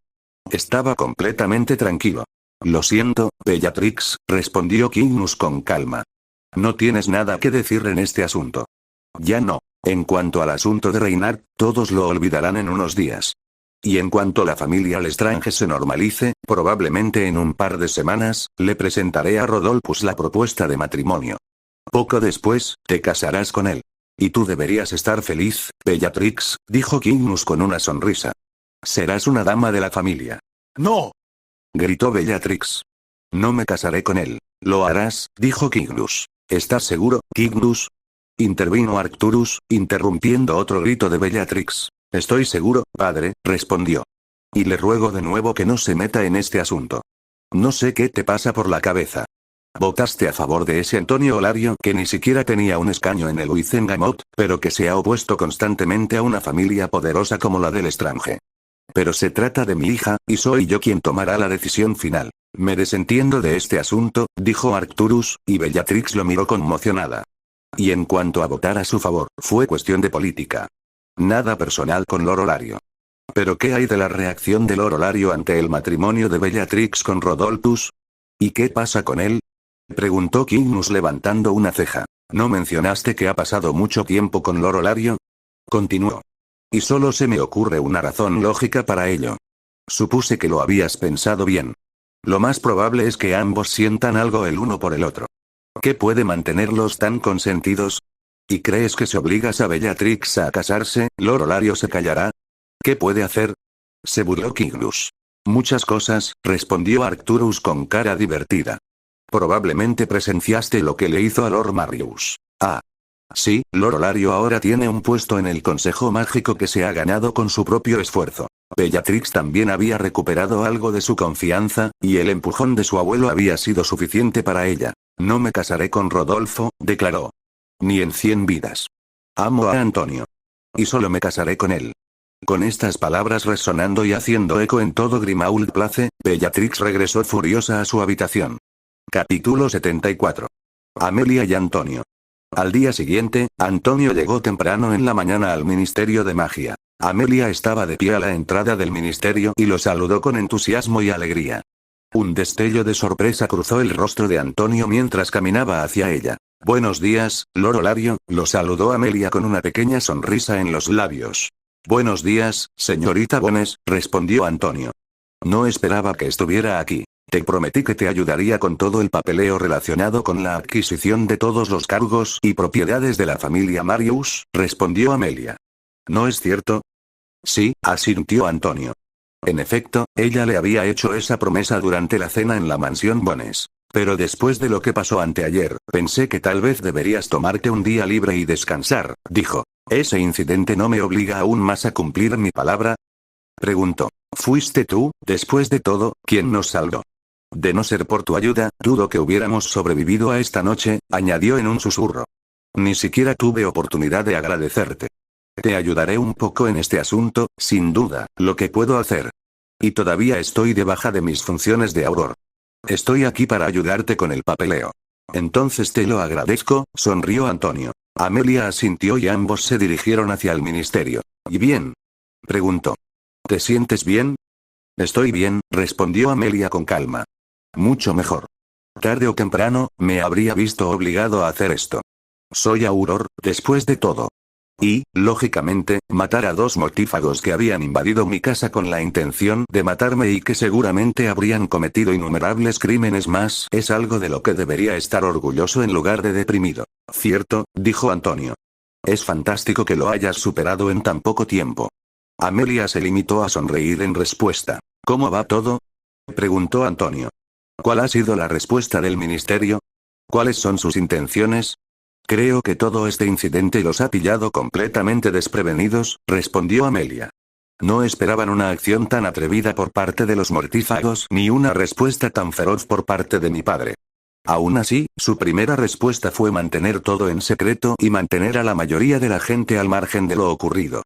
Speaker 1: Estaba completamente tranquilo. Lo siento, Bellatrix, respondió Cygnus con calma. No tienes nada que decir en este asunto. Ya no. En cuanto al asunto de Reynard, todos lo olvidarán en unos días. Y en cuanto la familia Lestrange se normalice, probablemente en un par de semanas, le presentaré a Rodolphus la propuesta de matrimonio. Poco después, te casarás con él. Y tú deberías estar feliz, Bellatrix, dijo Cygnus con una sonrisa. Serás una dama de la familia. ¡No! Gritó Bellatrix. No me casaré con él. Lo harás, dijo Cygnus. ¿Estás seguro, Cygnus? Intervino Arcturus, interrumpiendo otro grito de Bellatrix. Estoy seguro, padre, respondió. Y le ruego de nuevo que no se meta en este asunto. No sé qué te pasa por la cabeza. Votaste a favor de ese Antonio Olario que ni siquiera tenía un escaño en el Wizengamot, pero que se ha opuesto constantemente a una familia poderosa como la del Lestrange. Pero se trata de mi hija, y soy yo quien tomará la decisión final. Me desentiendo de este asunto, dijo Arcturus, y Bellatrix lo miró conmocionada. Y en cuanto a votar a su favor, fue cuestión de política. Nada personal con Lord Olario. ¿Pero qué hay de la reacción de Lord Olario ante el matrimonio de Bellatrix con Rodolphus? ¿Y qué pasa con él? Preguntó Cygnus levantando una ceja. ¿No mencionaste que ha pasado mucho tiempo con Lord Olario? Continuó. Y solo se me ocurre una razón lógica para ello. Supuse que lo habías pensado bien. Lo más probable es que ambos sientan algo el uno por el otro. ¿Qué puede mantenerlos tan consentidos? ¿Y crees que si obligas a Bellatrix a casarse, Lord Olario se callará? ¿Qué puede hacer? Se burló Cygnus. Muchas cosas, respondió Arcturus con cara divertida. Probablemente presenciaste lo que le hizo a Lord Marius. Ah. Sí, Lord Olario ahora tiene un puesto en el Consejo Mágico que se ha ganado con su propio esfuerzo. Bellatrix también había recuperado algo de su confianza, y el empujón de su abuelo había sido suficiente para ella. No me casaré con Rodolfo, declaró. Ni en 100 vidas. Amo a Antonio. Y solo me casaré con él. Con estas palabras resonando y haciendo eco en todo Grimmauld Place, Bellatrix regresó furiosa a su habitación. Capítulo 74. Amelia y Antonio. Al día siguiente, Antonio llegó temprano en la mañana al Ministerio de Magia. Amelia estaba de pie a la entrada del ministerio y lo saludó con entusiasmo y alegría. Un destello de sorpresa cruzó el rostro de Antonio mientras caminaba hacia ella. Buenos días, Lord Olario, lo saludó Amelia con una pequeña sonrisa en los labios. Buenos días, señorita Bones, respondió Antonio. No esperaba que estuviera aquí. Te prometí que te ayudaría con todo el papeleo relacionado con la adquisición de todos los cargos y propiedades de la familia Marius, respondió Amelia. ¿No es cierto? Sí, asintió Antonio. En efecto, ella le había hecho esa promesa durante la cena en la mansión Bones. Pero después de lo que pasó anteayer, pensé que tal vez deberías tomarte un día libre y descansar, dijo. ¿Ese incidente no me obliga aún más a cumplir mi palabra? Preguntó. Fuiste tú, después de todo, quien nos salvó. De no ser por tu ayuda, dudo que hubiéramos sobrevivido a esta noche, añadió en un susurro. Ni siquiera tuve oportunidad de agradecerte. Te ayudaré un poco en este asunto, sin duda, lo que puedo hacer. Y todavía estoy de baja de mis funciones de Auror. Estoy aquí para ayudarte con el papeleo. Entonces te lo agradezco, sonrió Antonio. Amelia asintió y ambos se dirigieron hacia el ministerio. ¿Y bien? Preguntó. ¿Te sientes bien? Estoy bien, respondió Amelia con calma. Mucho mejor. Tarde o temprano, me habría visto obligado a hacer esto. Soy Auror, después de todo. Y, lógicamente, matar a 2 mortífagos que habían invadido mi casa con la intención de matarme y que seguramente habrían cometido innumerables crímenes más es algo de lo que debería estar orgulloso en lugar de deprimido. Cierto, dijo Antonio. Es fantástico que lo hayas superado en tan poco tiempo. Amelia se limitó a sonreír en respuesta. ¿Cómo va todo? Preguntó Antonio. ¿Cuál ha sido la respuesta del ministerio? ¿Cuáles son sus intenciones? Creo que todo este incidente los ha pillado completamente desprevenidos, respondió Amelia. No esperaban una acción tan atrevida por parte de los mortífagos ni una respuesta tan feroz por parte de mi padre. Aún así, su primera respuesta fue mantener todo en secreto y mantener a la mayoría de la gente al margen de lo ocurrido.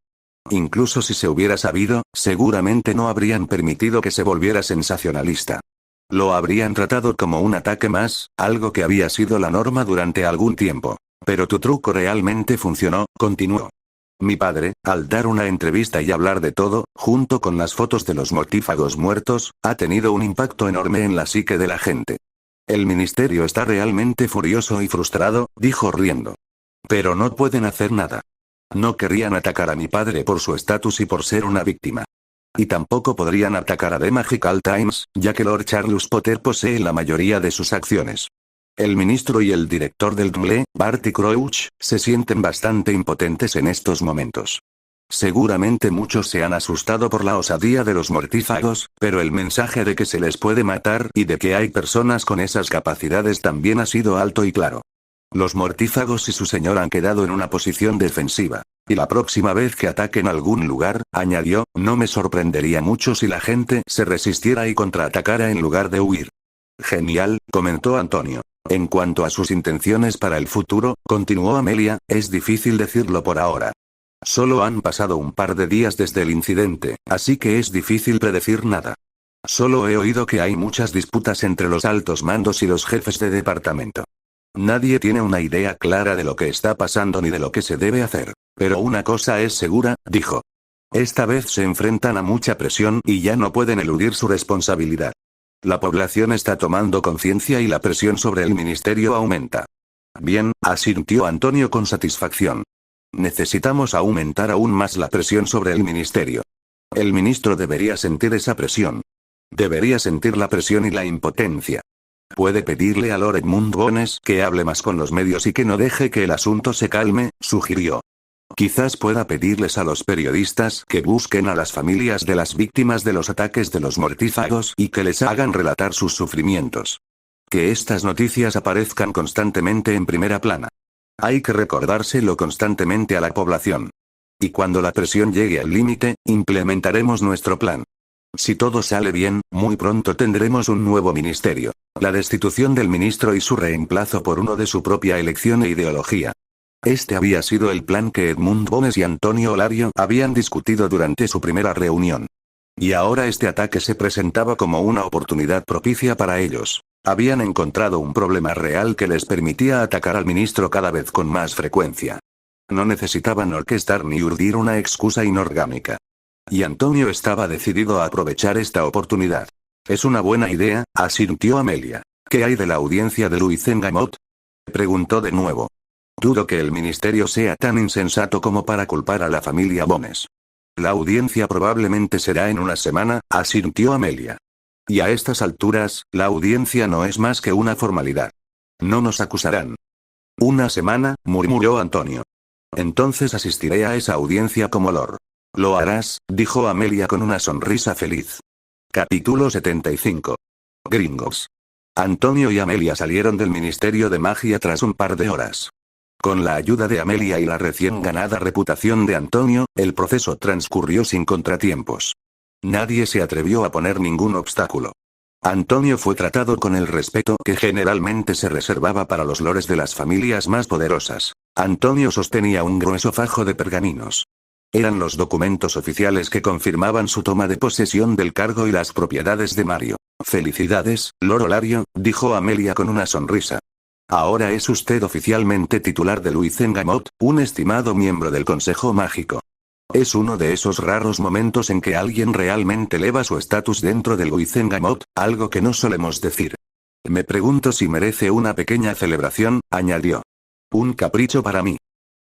Speaker 1: Incluso si se hubiera sabido, seguramente no habrían permitido que se volviera sensacionalista. Lo habrían tratado como un ataque más, algo que había sido la norma durante algún tiempo. Pero tu truco realmente funcionó, continuó. Mi padre, al dar una entrevista y hablar de todo, junto con las fotos de los mortífagos muertos, ha tenido un impacto enorme en la psique de la gente. El ministerio está realmente furioso y frustrado, dijo riendo. Pero no pueden hacer nada. No querrían atacar a mi padre por su estatus y por ser una víctima. Y tampoco podrían atacar a The Magical Times, ya que Lord Charles Potter posee la mayoría de sus acciones. El ministro y el director del DMLE, Barty Crouch, se sienten bastante impotentes en estos momentos. Seguramente muchos se han asustado por la osadía de los mortífagos, pero el mensaje de que se les puede matar y de que hay personas con esas capacidades también ha sido alto y claro. Los mortífagos y su señor han quedado en una posición defensiva. Y la próxima vez que ataquen algún lugar, añadió, no me sorprendería mucho si la gente se resistiera y contraatacara en lugar de huir. Genial, comentó Antonio. En cuanto a sus intenciones para el futuro, continuó Amelia, es difícil decirlo por ahora. Solo han pasado un par de días desde el incidente, así que es difícil predecir nada. Solo he oído que hay muchas disputas entre los altos mandos y los jefes de departamento. Nadie tiene una idea clara de lo que está pasando ni de lo que se debe hacer. Pero una cosa es segura, dijo. Esta vez se enfrentan a mucha presión y ya no pueden eludir su responsabilidad. La población está tomando conciencia y la presión sobre el ministerio aumenta. Bien, asintió Antonio con satisfacción. Necesitamos aumentar aún más la presión sobre el ministerio. El ministro debería sentir esa presión. Debería sentir la presión y la impotencia. Puede pedirle a Lord Edmund Bones que hable más con los medios y que no deje que el asunto se calme, sugirió. Quizás pueda pedirles a los periodistas que busquen a las familias de las víctimas de los ataques de los mortífagos y que les hagan relatar sus sufrimientos. Que estas noticias aparezcan constantemente en primera plana. Hay que recordárselo constantemente a la población. Y cuando la presión llegue al límite, implementaremos nuestro plan. Si todo sale bien, muy pronto tendremos un nuevo ministerio. La destitución del ministro y su reemplazo por uno de su propia elección e ideología. Este había sido el plan que Edmund Bones y Antonio Olario habían discutido durante su primera reunión. Y ahora este ataque se presentaba como una oportunidad propicia para ellos. Habían encontrado un problema real que les permitía atacar al ministro cada vez con más frecuencia. No necesitaban orquestar ni urdir una excusa inorgánica. Y Antonio estaba decidido a aprovechar esta oportunidad. Es una buena idea, asintió Amelia. ¿Qué hay de la audiencia de Luizengamot? Preguntó de nuevo. Dudo que el ministerio sea tan insensato como para culpar a la familia Bones. La audiencia probablemente será en una semana, asintió Amelia. Y a estas alturas, la audiencia no es más que una formalidad. No nos acusarán. Una semana, murmuró Antonio. Entonces asistiré a esa audiencia como Lord. Lo harás, dijo Amelia con una sonrisa feliz. Capítulo 75. Gringos. Antonio y Amelia salieron del Ministerio de Magia tras un par de horas. Con la ayuda de Amelia y la recién ganada reputación de Antonio, el proceso transcurrió sin contratiempos. Nadie se atrevió a poner ningún obstáculo. Antonio fue tratado con el respeto que generalmente se reservaba para los lores de las familias más poderosas. Antonio sostenía un grueso fajo de pergaminos. Eran los documentos oficiales que confirmaban su toma de posesión del cargo y las propiedades de Mario. Felicidades, Lord Olario, dijo Amelia con una sonrisa. Ahora es usted oficialmente titular de Luizengamot, un estimado miembro del Consejo Mágico. Es uno de esos raros momentos en que alguien realmente eleva su estatus dentro de Luizengamot, algo que no solemos decir. Me pregunto si merece una pequeña celebración, añadió. Un capricho para mí.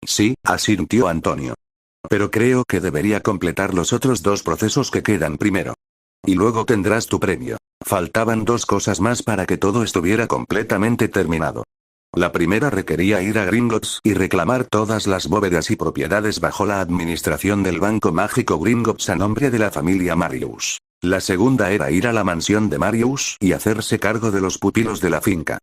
Speaker 1: Sí, asintió Antonio. Pero creo que debería completar los otros dos procesos que quedan primero. Y luego tendrás tu premio. Faltaban dos cosas más para que todo estuviera completamente terminado. La primera requería ir a Gringotts y reclamar todas las bóvedas y propiedades bajo la administración del Banco Mágico Gringotts a nombre de la familia Marius. La segunda era ir a la mansión de Marius y hacerse cargo de los pupilos de la finca.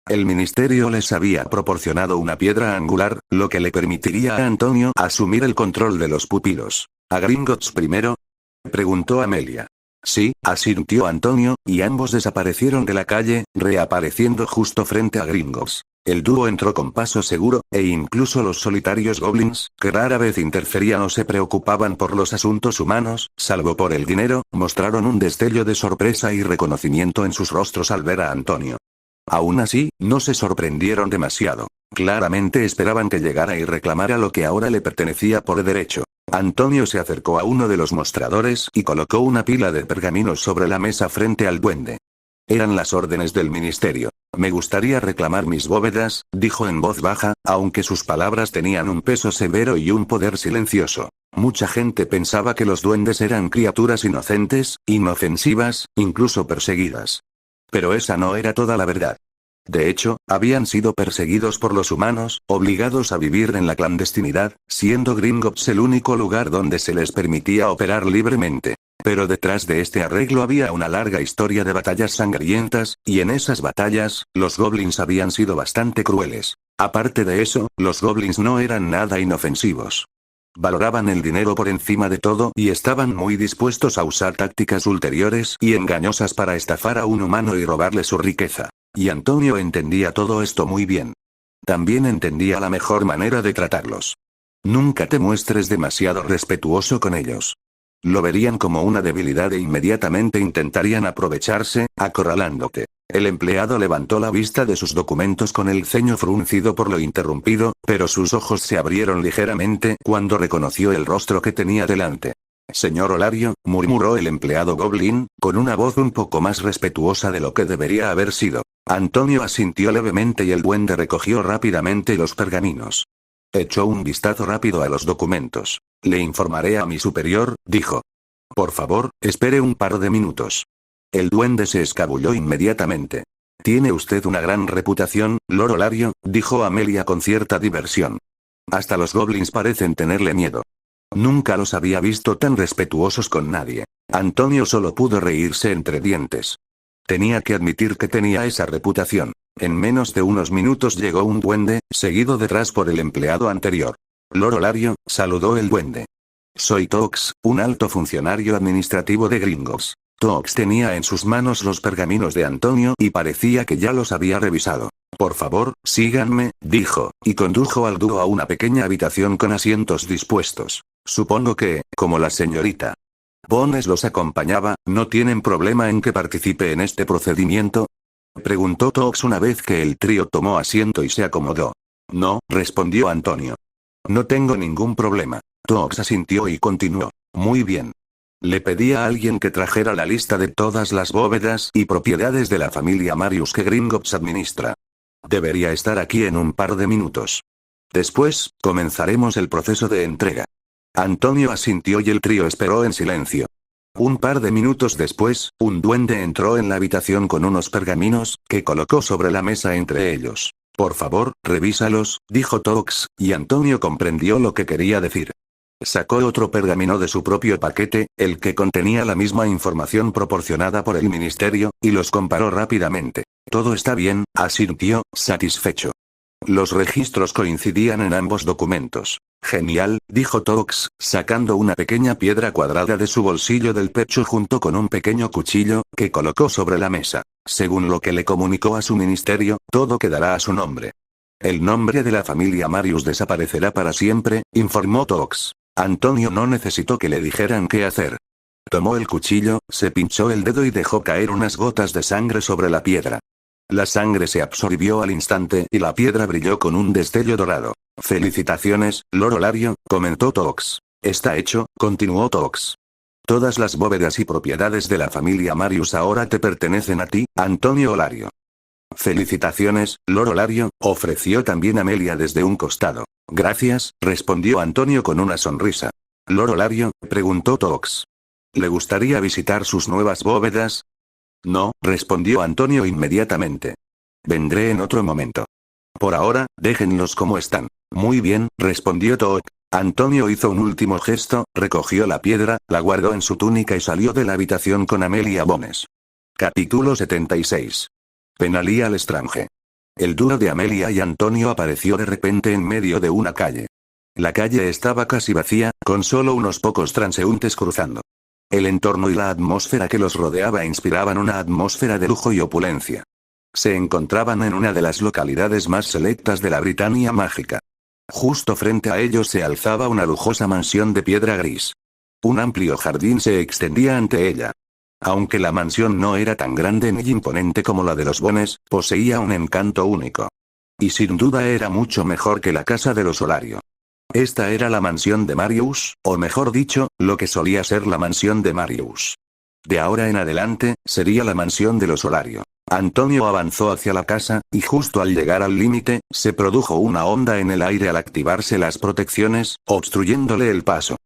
Speaker 1: El ministerio les había proporcionado una piedra angular, lo que le permitiría a Antonio asumir el control de los pupilos. ¿A Gringotts primero? Preguntó Amelia. Sí, asintió Antonio, y ambos desaparecieron de la calle, reapareciendo justo frente a Gringotts. El dúo entró con paso seguro, e incluso los solitarios goblins, que rara vez interferían o se preocupaban por los asuntos humanos, salvo por el dinero, mostraron un destello de sorpresa y reconocimiento en sus rostros al ver a Antonio. Aún así, no se sorprendieron demasiado. Claramente esperaban que llegara y reclamara lo que ahora le pertenecía por derecho. Antonio se acercó a uno de los mostradores y colocó una pila de pergaminos sobre la mesa frente al duende. Eran las órdenes del ministerio. Me gustaría reclamar mis bóvedas, dijo en voz baja, aunque sus palabras tenían un peso severo y un poder silencioso. Mucha gente pensaba que los duendes eran criaturas inocentes, inofensivas, incluso perseguidas. Pero esa no era toda la verdad. De hecho, habían sido perseguidos por los humanos, obligados a vivir en la clandestinidad, siendo Gringotts el único lugar donde se les permitía operar libremente. Pero detrás de este arreglo había una larga historia de batallas sangrientas, y en esas batallas, los goblins habían sido bastante crueles. Aparte de eso, los goblins no eran nada inofensivos. Valoraban el dinero por encima de todo y estaban muy dispuestos a usar tácticas ulteriores y engañosas para estafar a un humano y robarle su riqueza. Y Antonio entendía todo esto muy bien. También entendía la mejor manera de tratarlos. Nunca te muestres demasiado respetuoso con ellos. Lo verían como una debilidad e inmediatamente intentarían aprovecharse, acorralándote. El empleado levantó la vista de sus documentos con el ceño fruncido por lo interrumpido, pero sus ojos se abrieron ligeramente cuando reconoció el rostro que tenía delante. Señor Olario, murmuró el empleado Goblin, con una voz un poco más respetuosa de lo que debería haber sido. Antonio asintió levemente y el duende recogió rápidamente los pergaminos. Echó un vistazo rápido a los documentos. Le informaré a mi superior, dijo. Por favor, espere un par de minutos. El duende se escabulló inmediatamente. Tiene usted una gran reputación, Lord Olario, dijo Amelia con cierta diversión. Hasta los goblins parecen tenerle miedo. Nunca los había visto tan respetuosos con nadie. Antonio solo pudo reírse entre dientes. Tenía que admitir que tenía esa reputación. En menos de unos minutos llegó un duende, seguido detrás por el empleado anterior. Lord Olario, saludó el duende. Soy Tox, un alto funcionario administrativo de Gringos. Tox tenía en sus manos los pergaminos de Antonio y parecía que ya los había revisado. Por favor, síganme, dijo, y condujo al dúo a una pequeña habitación con asientos dispuestos. Supongo que, como la señorita Bones los acompañaba, ¿no tienen problema en que participe en este procedimiento? Preguntó Tox una vez que el trío tomó asiento y se acomodó. No, respondió Antonio. No tengo ningún problema. Tox asintió y continuó. Muy bien. Le pedí a alguien que trajera la lista de todas las bóvedas y propiedades de la familia Marius que Gringotts administra. Debería estar aquí en un par de minutos. Después, comenzaremos el proceso de entrega. Antonio asintió y el trío esperó en silencio. Un par de minutos después, un duende entró en la habitación con unos pergaminos, que colocó sobre la mesa entre ellos. Por favor, revísalos, dijo Tox, y Antonio comprendió lo que quería decir. Sacó otro pergamino de su propio paquete, el que contenía la misma información proporcionada por el ministerio, y los comparó rápidamente. Todo está bien, asintió, satisfecho. Los registros coincidían en ambos documentos. Genial, dijo Tox, sacando una pequeña piedra cuadrada de su bolsillo del pecho junto con un pequeño cuchillo, que colocó sobre la mesa. Según lo que le comunicó a su ministerio, todo quedará a su nombre. El nombre de la familia Marius desaparecerá para siempre, informó Tox. Antonio no necesitó que le dijeran qué hacer. Tomó el cuchillo, se pinchó el dedo y dejó caer unas gotas de sangre sobre la piedra. La sangre se absorbió al instante y la piedra brilló con un destello dorado. Felicitaciones, Lord Olario, comentó Tox. Está hecho, continuó Tox. Todas las bóvedas y propiedades de la familia Marius ahora te pertenecen a ti, Antonio Olario. Felicitaciones, Lord Olario, ofreció también Amelia desde un costado. Gracias, respondió Antonio con una sonrisa. Lord Olario, preguntó Tox. ¿Le gustaría visitar sus nuevas bóvedas? No, respondió Antonio inmediatamente. Vendré en otro momento. Por ahora, déjenlos como están. Muy bien, respondió Tox. Antonio hizo un último gesto, recogió la piedra, la guardó en su túnica y salió de la habitación con Amelia Bones. Capítulo 76. Penalía Lestrange. El dúo de Amelia y Antonio apareció de repente en medio de una calle. La calle estaba casi vacía, con solo unos pocos transeúntes cruzando. El entorno y la atmósfera que los rodeaba inspiraban una atmósfera de lujo y opulencia. Se encontraban en una de las localidades más selectas de la Britania mágica. Justo frente a ellos se alzaba una lujosa mansión de piedra gris. Un amplio jardín se extendía ante ella. Aunque la mansión no era tan grande ni imponente como la de los Bones, poseía un encanto único. Y sin duda era mucho mejor que la casa de los Olario. Esta era la mansión de Marius, o mejor dicho, lo que solía ser la mansión de Marius. De ahora en adelante, sería la mansión de los Olario. Antonio avanzó hacia la casa, y justo al llegar al límite, se produjo una onda en el aire al activarse las protecciones, obstruyéndole el paso.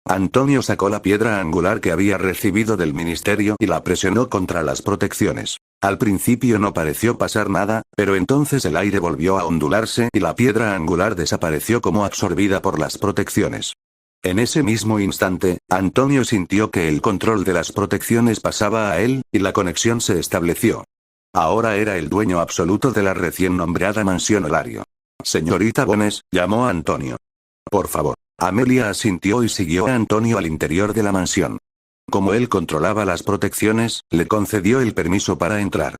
Speaker 1: Antonio sacó la piedra angular que había recibido del ministerio y la presionó contra las protecciones. Al principio no pareció pasar nada, pero entonces el aire volvió a ondularse y la piedra angular desapareció como absorbida por las protecciones. En ese mismo instante, Antonio sintió que el control de las protecciones pasaba a él, y la conexión se estableció. Ahora era el dueño absoluto de la recién nombrada mansión Olario. Señorita Bones, llamó a Antonio. Por favor. Amelia asintió y siguió a Antonio al interior de la mansión. Como él controlaba las protecciones, le concedió el permiso para entrar.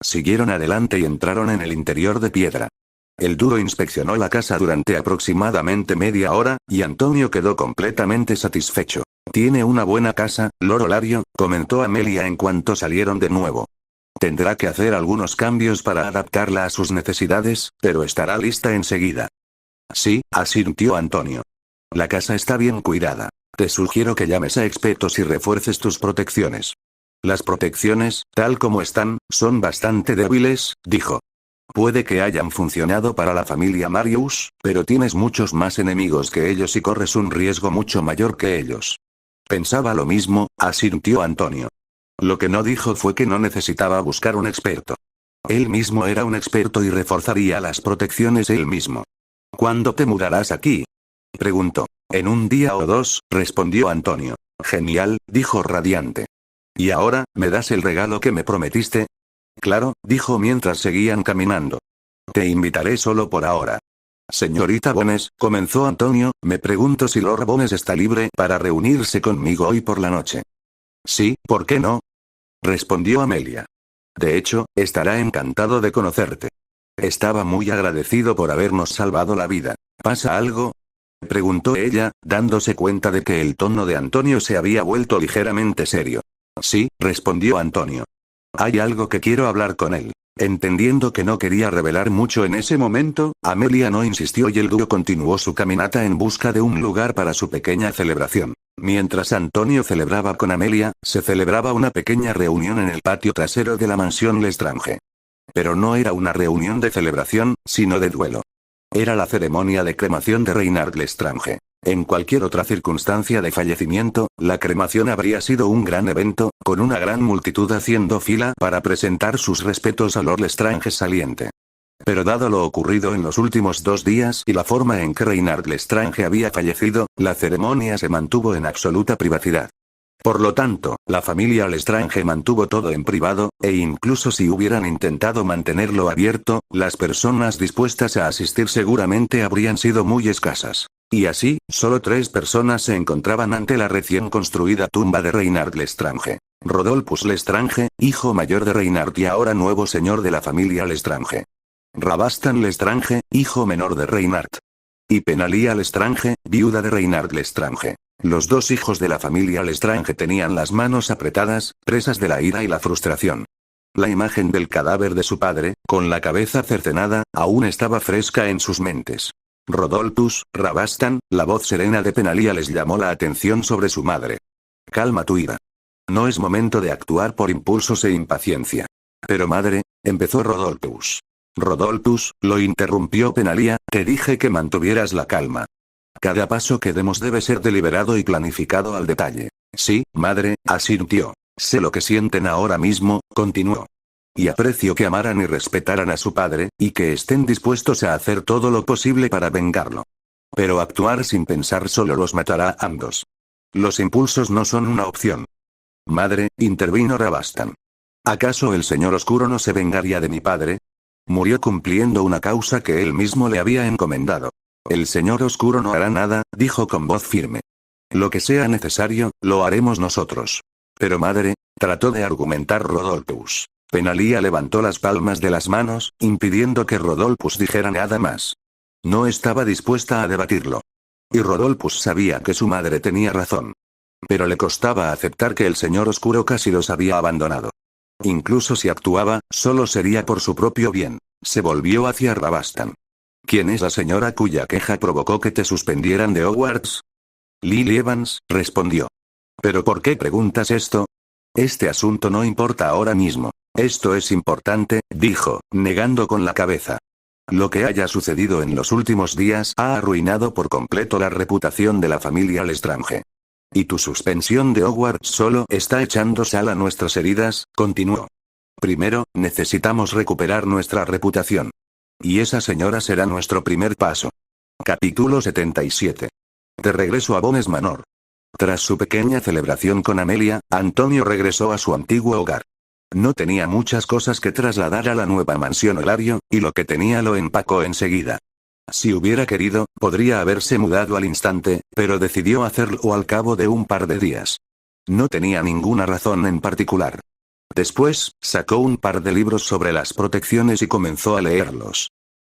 Speaker 1: Siguieron adelante y entraron en el interior de piedra. El dúo inspeccionó la casa durante aproximadamente media hora, y Antonio quedó completamente satisfecho. Tiene una buena casa, Lord Olario, comentó Amelia en cuanto salieron de nuevo. Tendrá que hacer algunos cambios para adaptarla a sus necesidades, pero estará lista enseguida. Sí, asintió Antonio. La casa está bien cuidada. Te sugiero que llames a expertos y refuerces tus protecciones. Las protecciones, tal como están, son bastante débiles, dijo. Puede que hayan funcionado para la familia Marius, pero tienes muchos más enemigos que ellos y corres un riesgo mucho mayor que ellos. Pensaba lo mismo, asintió Antonio. Lo que no dijo fue que no necesitaba buscar un experto. Él mismo era un experto y reforzaría las protecciones él mismo. ¿Cuándo te mudarás aquí? Preguntó. En un día o dos, respondió Antonio. Genial, dijo radiante. ¿Y ahora, me das el regalo que me prometiste? Claro, dijo mientras seguían caminando. Te invitaré solo por ahora. Señorita Bones, comenzó Antonio, me pregunto si Lord Bones está libre para reunirse conmigo hoy por la noche. Sí, ¿por qué no? Respondió Amelia. De hecho, estará encantado de conocerte. Estaba muy agradecido por habernos salvado la vida. ¿Pasa algo? Preguntó ella, dándose cuenta de que el tono de Antonio se había vuelto ligeramente serio. Sí, respondió Antonio. Hay algo que quiero hablar con él. Entendiendo que no quería revelar mucho en ese momento, Amelia no insistió y el dúo continuó su caminata en busca de un lugar para su pequeña celebración. Mientras Antonio celebraba con Amelia, se celebraba una pequeña reunión en el patio trasero de la mansión Lestrange. Pero no era una reunión de celebración, sino de duelo. Era la ceremonia de cremación de Reynard Lestrange. En cualquier otra circunstancia de fallecimiento, la cremación habría sido un gran evento, con una gran multitud haciendo fila para presentar sus respetos a Lord Lestrange saliente. Pero dado lo ocurrido en los últimos 2 días y la forma en que Reynard Lestrange había fallecido, la ceremonia se mantuvo en absoluta privacidad. Por lo tanto, la familia Lestrange mantuvo todo en privado, e incluso si hubieran intentado mantenerlo abierto, las personas dispuestas a asistir seguramente habrían sido muy escasas. Y así, solo 3 personas se encontraban ante la recién construida tumba de Reynard Lestrange. Rodolphus Lestrange, hijo mayor de Reynard y ahora nuevo señor de la familia Lestrange. Rabastan Lestrange, hijo menor de Reynard. Y Penalia Lestrange, viuda de Reynard Lestrange. Los 2 hijos de la familia Lestrange tenían las manos apretadas, presas de la ira y la frustración. La imagen del cadáver de su padre, con la cabeza cercenada, aún estaba fresca en sus mentes. Rodolphus, Rabastan, la voz serena de Penalia les llamó la atención sobre su madre. Calma tu ira. No es momento de actuar por impulsos e impaciencia. Pero madre, empezó Rodolphus. Rodolphus, lo interrumpió Penalia, te dije que mantuvieras la calma. Cada paso que demos debe ser deliberado y planificado al detalle. Sí, madre, asintió. Sé lo que sienten ahora mismo, continuó. Y aprecio que amaran y respetaran a su padre, y que estén dispuestos a hacer todo lo posible para vengarlo. Pero actuar sin pensar solo los matará a ambos. Los impulsos no son una opción. Madre, intervino Rabastan. ¿Acaso el señor oscuro no se vengaría de mi padre? Murió cumpliendo una causa que él mismo le había encomendado. El señor oscuro no hará nada, dijo con voz firme. Lo que sea necesario, lo haremos nosotros. Pero madre, trató de argumentar Rodolphus. Penalia levantó las palmas de las manos, impidiendo que Rodolphus dijera nada más. No estaba dispuesta a debatirlo. Y Rodolphus sabía que su madre tenía razón. Pero le costaba aceptar que el señor oscuro casi los había abandonado. Incluso si actuaba, solo sería por su propio bien. Se volvió hacia Rabastan. ¿Quién es la señora cuya queja provocó que te suspendieran de Hogwarts? Lily Evans, respondió. ¿Pero por qué preguntas esto? Este asunto no importa ahora mismo. Esto es importante, dijo, negando con la cabeza. Lo que haya sucedido en los últimos días ha arruinado por completo la reputación de la familia Lestrange. Y tu suspensión de Hogwarts solo está echando sal a nuestras heridas, continuó. Primero, necesitamos recuperar nuestra reputación. Y esa señora será nuestro primer paso. Capítulo 77. De regreso a Bones Manor. Tras su pequeña celebración con Amelia, Antonio regresó a su antiguo hogar. No tenía muchas cosas que trasladar a la nueva mansión Olario, y lo que tenía lo empacó enseguida. Si hubiera querido, podría haberse mudado al instante, pero decidió hacerlo al cabo de un par de días. No tenía ninguna razón en particular. Después, sacó un par de libros sobre las protecciones y comenzó a leerlos.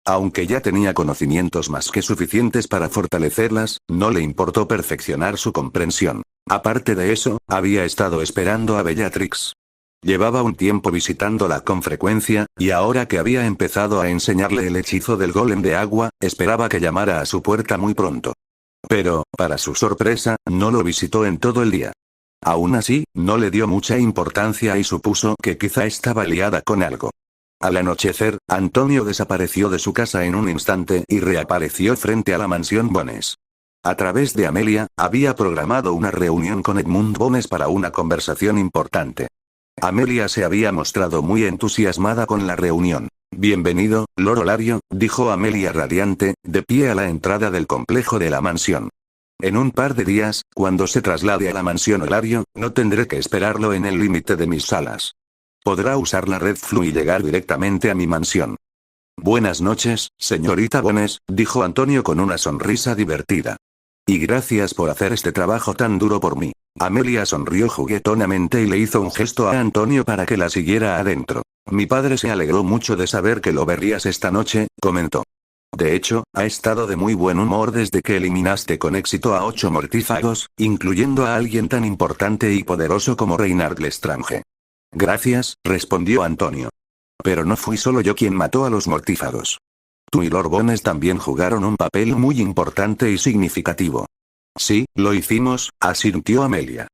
Speaker 1: Aunque ya tenía conocimientos más que suficientes para fortalecerlas, no le importó perfeccionar su comprensión. Aparte de eso, había estado esperando a Bellatrix. Llevaba un tiempo visitándola con frecuencia, y ahora que había empezado a enseñarle el hechizo del golem de agua, esperaba que llamara a su puerta muy pronto. Pero, para su sorpresa, no lo visitó en todo el día. Aún así, no le dio mucha importancia y supuso que quizá estaba liada con algo. Al anochecer, Antonio desapareció de su casa en un instante y reapareció frente a la mansión Bones. A través de Amelia, había programado una reunión con Edmund Bones para una conversación importante. Amelia se había mostrado muy entusiasmada con la reunión. Bienvenido, Lord Olario, dijo Amelia radiante, de pie a la entrada del complejo de la mansión. En un par de días, cuando se traslade a la mansión Olario, no tendré que esperarlo en el límite de mis salas. Podrá usar la red Flu y llegar directamente a mi mansión. Buenas noches, señorita Bones, dijo Antonio con una sonrisa divertida. Y gracias por hacer este trabajo tan duro por mí. Amelia sonrió juguetonamente y le hizo un gesto a Antonio para que la siguiera adentro. Mi padre se alegró mucho de saber que lo verías esta noche, comentó. De hecho, ha estado de muy buen humor desde que eliminaste con éxito a 8 mortífagos, incluyendo a alguien tan importante y poderoso como Reynard Lestrange. Gracias, respondió Antonio. Pero no fui solo yo quien mató a los mortífagos. Tú y Lord Bones también jugaron un papel muy importante y significativo. Sí, lo hicimos, asintió Amelia.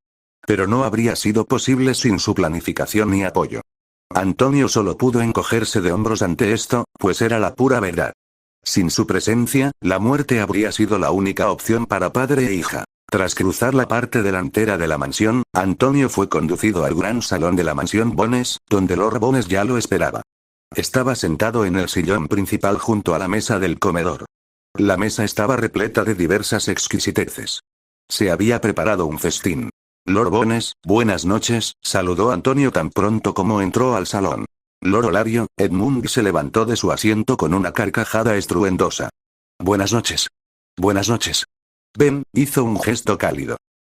Speaker 1: Pero no habría sido posible sin su planificación y apoyo. Antonio solo pudo encogerse de hombros ante esto, pues era la pura verdad. Sin su presencia, la muerte habría sido la única opción para padre e hija. Tras cruzar la parte delantera de la mansión, Antonio fue conducido al gran salón de la mansión Bones, donde Lord Bones ya lo esperaba. Estaba sentado en el sillón principal junto a la mesa del comedor. La mesa estaba repleta de diversas exquisiteces. Se había preparado un festín. Lord Bones, buenas noches, saludó Antonio tan pronto como entró al salón. Lord Olario, Edmund se levantó de su asiento con una carcajada estruendosa. Buenas noches. Buenas noches. Ben, hizo un gesto cálido.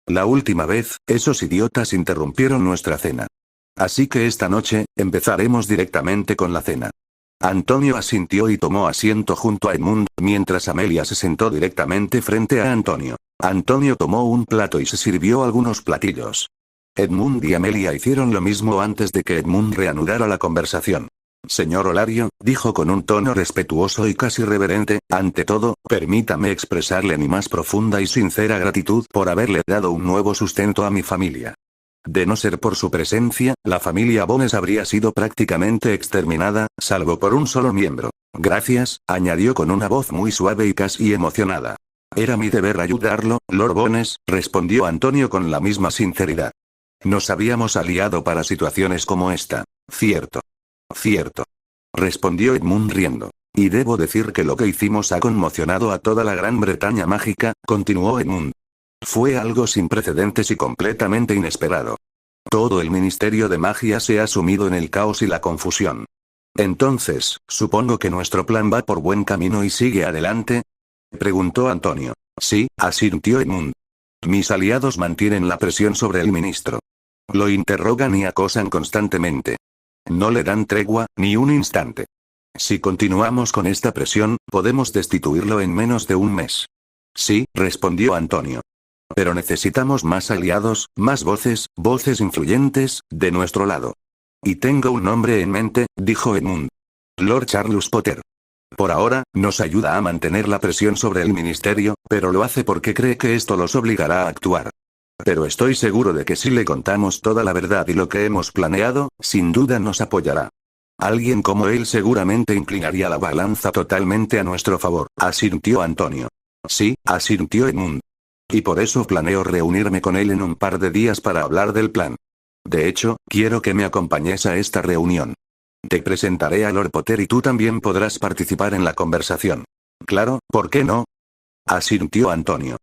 Speaker 1: La última vez, esos idiotas interrumpieron nuestra cena. Así que esta noche, empezaremos directamente con la cena. Antonio asintió y tomó asiento junto a Edmund, mientras Amelia se sentó directamente frente a Antonio. Antonio tomó un plato y se sirvió algunos platillos. Edmund y Amelia hicieron lo mismo antes de que Edmund reanudara la conversación. Señor Olario, dijo con un tono respetuoso y casi reverente, ante todo, permítame expresarle mi más profunda y sincera gratitud por haberle dado un nuevo sustento a mi familia. De no ser por su presencia, la familia Bones habría sido prácticamente exterminada, salvo por un solo miembro. Gracias, añadió con una voz muy suave y casi emocionada. Era mi deber ayudarlo, Lord Bones, respondió Antonio con la misma sinceridad. Nos habíamos aliado para situaciones como esta. Cierto. Cierto. Respondió Edmund riendo. Y debo decir que lo que hicimos ha conmocionado a toda la Gran Bretaña mágica, continuó Edmund. Fue algo sin precedentes y completamente inesperado. Todo el Ministerio de Magia se ha sumido en el caos y la confusión. Entonces, supongo que nuestro plan va por buen camino y sigue adelante, preguntó Antonio. Sí, asintió Edmund. Mis aliados mantienen la presión sobre el ministro. Lo interrogan y acosan constantemente. No le dan tregua, ni un instante. Si continuamos con esta presión, podemos destituirlo en menos de un mes. Sí, respondió Antonio. Pero necesitamos más aliados, más voces, voces influyentes, de nuestro lado. Y tengo un nombre en mente, dijo Edmund. Lord Charles Potter. Por ahora, nos ayuda a mantener la presión sobre el ministerio, pero lo hace porque cree que esto los obligará a actuar. Pero estoy seguro de que si le contamos toda la verdad y lo que hemos planeado, sin duda nos apoyará. Alguien como él seguramente inclinaría la balanza totalmente a nuestro favor, asintió Antonio. Sí, asintió Edmund. Y por eso planeo reunirme con él en un par de días para hablar del plan. De hecho, quiero que me acompañes a esta reunión. Te presentaré a Lord Potter y tú también podrás participar en la conversación. Claro, ¿por qué no? Asintió Antonio.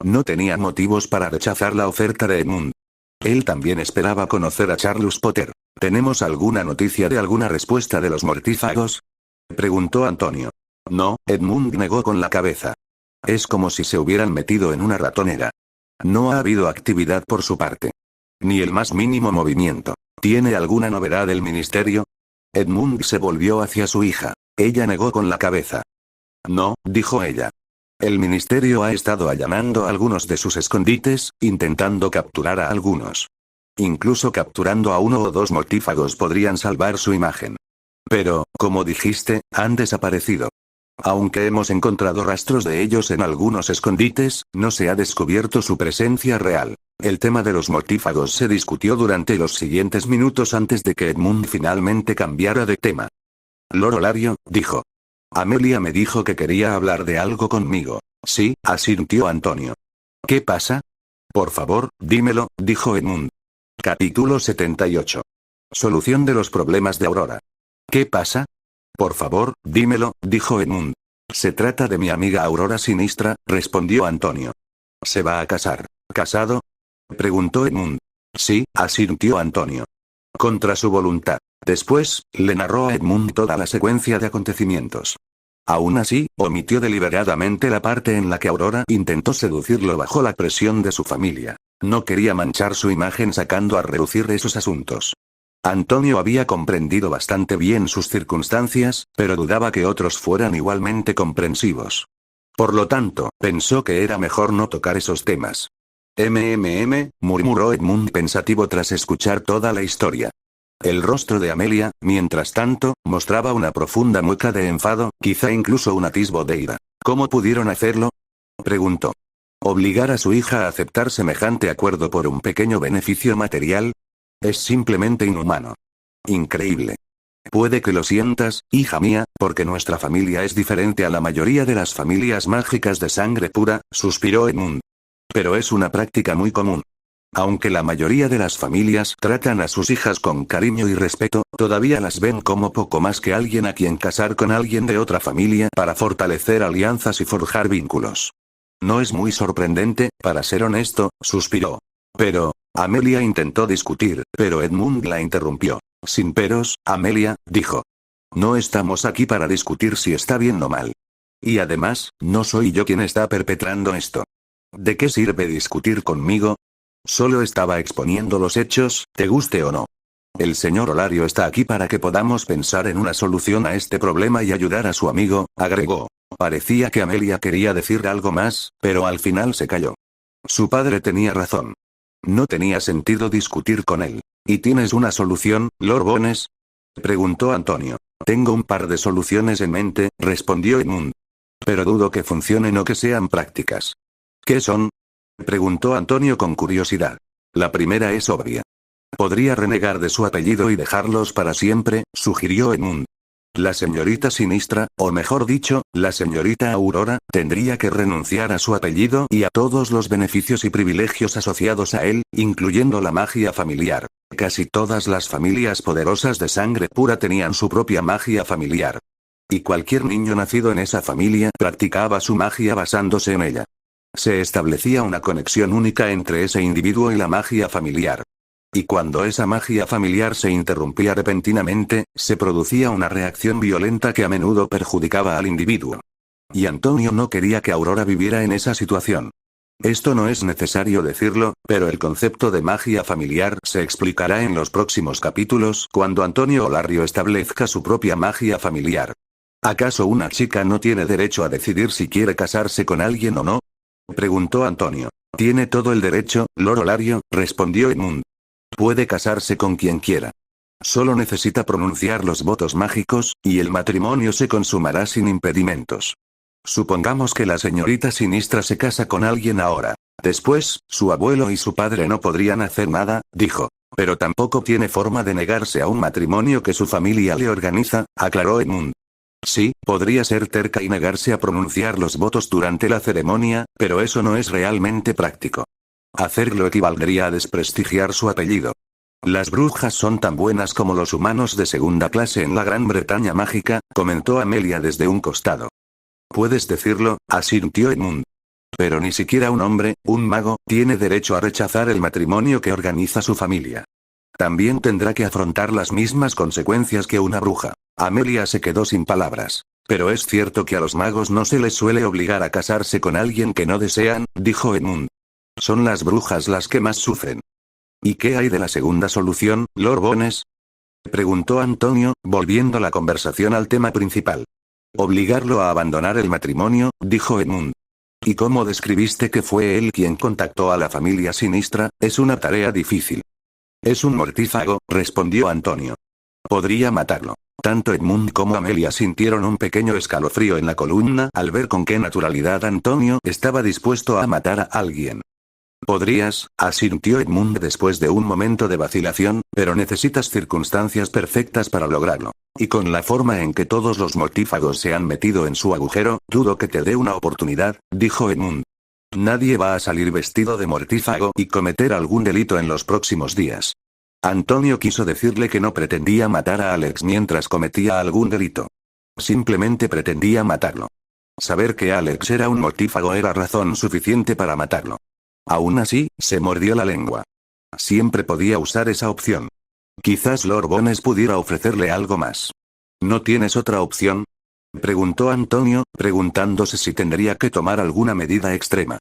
Speaker 1: No tenía motivos para rechazar la oferta de Edmund. Él también esperaba conocer a Charles Potter. ¿Tenemos alguna noticia de alguna respuesta de los mortífagos? Preguntó Antonio. No, Edmund negó con la cabeza. Es como si se hubieran metido en una ratonera. No ha habido actividad por su parte. Ni el más mínimo movimiento. ¿Tiene alguna novedad el ministerio? Edmund se volvió hacia su hija. Ella negó con la cabeza. No, dijo ella. El ministerio ha estado allanando algunos de sus escondites, intentando capturar a algunos. Incluso capturando a uno o dos mortífagos podrían salvar su imagen. Pero, como dijiste, han desaparecido. Aunque hemos encontrado rastros de ellos en algunos escondites, no se ha descubierto su presencia real. El tema de los mortífagos se discutió durante los siguientes minutos antes de que Edmund finalmente cambiara de tema. Lord Olario, dijo. Amelia me dijo que quería hablar de algo conmigo. Sí, asintió Antonio. ¿Qué pasa? Por favor, dímelo, dijo Edmund. Capítulo 78. Solución de los problemas de Aurora. ¿Qué pasa? Por favor, dímelo, dijo Edmund. Se trata de mi amiga Aurora Sinistra, respondió Antonio. ¿Se va a casar? ¿Casado? Preguntó Edmund. Sí, asintió Antonio. Contra su voluntad. Después, le narró a Edmund toda la secuencia de acontecimientos. Aún así, omitió deliberadamente la parte en la que Aurora intentó seducirlo bajo la presión de su familia. No quería manchar su imagen sacando a relucir esos asuntos. Antonio había comprendido bastante bien sus circunstancias, pero dudaba que otros fueran igualmente comprensivos. Por lo tanto, pensó que era mejor no tocar esos temas. Murmuró Edmund pensativo tras escuchar toda la historia. El rostro de Amelia, mientras tanto, mostraba una profunda mueca de enfado, quizá incluso un atisbo de ira. ¿Cómo pudieron hacerlo? Preguntó. ¿Obligar a su hija a aceptar semejante acuerdo por un pequeño beneficio material? Es simplemente inhumano. Increíble. Puede que lo sientas, hija mía, porque nuestra familia es diferente a la mayoría de las familias mágicas de sangre pura, suspiró Edmund. Pero es una práctica muy común. Aunque la mayoría de las familias tratan a sus hijas con cariño y respeto, todavía las ven como poco más que alguien a quien casar con alguien de otra familia para fortalecer alianzas y forjar vínculos. No es muy sorprendente, para ser honesto, suspiró. Pero, Amelia intentó discutir, pero Edmund la interrumpió. Sin peros, Amelia, dijo. No estamos aquí para discutir si está bien o mal. Y además, no soy yo quien está perpetrando esto. ¿De qué sirve discutir conmigo? Solo estaba exponiendo los hechos, te guste o no. El señor Olario está aquí para que podamos pensar en una solución a este problema y ayudar a su amigo, agregó. Parecía que Amelia quería decir algo más, pero al final se calló. Su padre tenía razón. No tenía sentido discutir con él. ¿Y tienes una solución, Lord Bones? Preguntó Antonio. Tengo un par de soluciones en mente, respondió Edmund. Pero dudo que funcionen o que sean prácticas. ¿Qué son? Preguntó Antonio con curiosidad. La primera es obvia. Podría renegar de su apellido y dejarlos para siempre, sugirió Edmund. La señorita Sinistra, o mejor dicho, la señorita Aurora, tendría que renunciar a su apellido y a todos los beneficios y privilegios asociados a él, incluyendo la magia familiar. Casi todas las familias poderosas de sangre pura tenían su propia magia familiar. Y cualquier niño nacido en esa familia practicaba su magia basándose en ella. Se establecía una conexión única entre ese individuo y la magia familiar. Y cuando esa magia familiar se interrumpía repentinamente, se producía una reacción violenta que a menudo perjudicaba al individuo. Y Antonio no quería que Aurora viviera en esa situación. Esto no es necesario decirlo, pero el concepto de magia familiar se explicará en los próximos capítulos cuando Antonio Olario establezca su propia magia familiar. ¿Acaso una chica no tiene derecho a decidir si quiere casarse con alguien o no? Preguntó Antonio. Tiene todo el derecho, Lord Olario, respondió Edmund. Puede casarse con quien quiera. Solo necesita pronunciar los votos mágicos, y el matrimonio se consumará sin impedimentos. Supongamos que la señorita Sinistra se casa con alguien ahora. Después, su abuelo y su padre no podrían hacer nada, dijo. Pero tampoco tiene forma de negarse a un matrimonio que su familia le organiza, aclaró Edmund. Sí, podría ser terca y negarse a pronunciar los votos durante la ceremonia, pero eso no es realmente práctico. Hacerlo equivaldría a desprestigiar su apellido. Las brujas son tan buenas como los humanos de segunda clase en la Gran Bretaña mágica, comentó Amelia desde un costado. Puedes decirlo, asintió Edmund. Pero ni siquiera un hombre, un mago, tiene derecho a rechazar el matrimonio que organiza su familia. También tendrá que afrontar las mismas consecuencias que una bruja. Amelia se quedó sin palabras. Pero es cierto que a los magos no se les suele obligar a casarse con alguien que no desean, dijo Edmund. Son las brujas las que más sufren. ¿Y qué hay de la segunda solución, Lord Bones? Preguntó Antonio, volviendo la conversación al tema principal. Obligarlo a abandonar el matrimonio, dijo Edmund. ¿Y cómo describiste que fue él quien contactó a la familia Sinistra? Es una tarea difícil. Es un mortífago, respondió Antonio. Podría matarlo. Tanto Edmund como Amelia sintieron un pequeño escalofrío en la columna al ver con qué naturalidad Antonio estaba dispuesto a matar a alguien. Podrías, asintió Edmund después de un momento de vacilación, pero necesitas circunstancias perfectas para lograrlo. Y con la forma en que todos los mortífagos se han metido en su agujero, dudo que te dé una oportunidad, dijo Edmund. Nadie va a salir vestido de mortífago y cometer algún delito en los próximos días. Antonio quiso decirle que no pretendía matar a Alex mientras cometía algún delito. Simplemente pretendía matarlo. Saber que Alex era un mortífago era razón suficiente para matarlo. Aún así, se mordió la lengua. Siempre podía usar esa opción. Quizás Lord Bones pudiera ofrecerle algo más. ¿No tienes otra opción? Preguntó Antonio, preguntándose si tendría que tomar alguna medida extrema.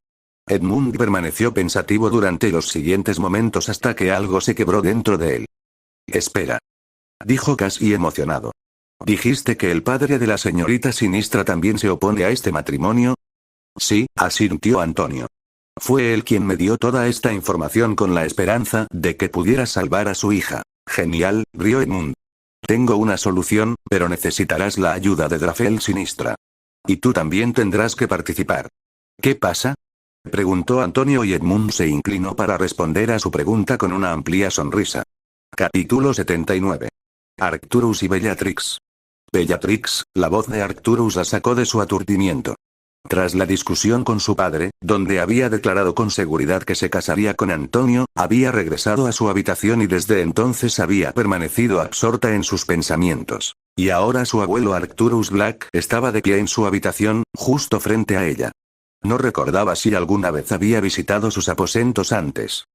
Speaker 1: Edmund permaneció pensativo durante los siguientes momentos hasta que algo se quebró dentro de él. Espera. Dijo casi emocionado. ¿Dijiste que el padre de la señorita Sinistra también se opone a este matrimonio? Sí, asintió Antonio. Fue él quien me dio toda esta información con la esperanza de que pudiera salvar a su hija. Genial, rió Edmund. Tengo una solución, pero necesitarás la ayuda de Drafel Sinistra. Y tú también tendrás que participar. ¿Qué pasa? Preguntó Antonio y Edmund se inclinó para responder a su pregunta con una amplia sonrisa. Capítulo 79. Arcturus y Bellatrix. Bellatrix, la voz de Arcturus la sacó de su aturdimiento. Tras la discusión con su padre, donde había declarado con seguridad que se casaría con Antonio, había regresado a su habitación y desde entonces había permanecido absorta en sus pensamientos. Y ahora su abuelo Arcturus Black estaba de pie en su habitación, justo frente a ella. No recordaba si alguna vez había visitado sus aposentos antes.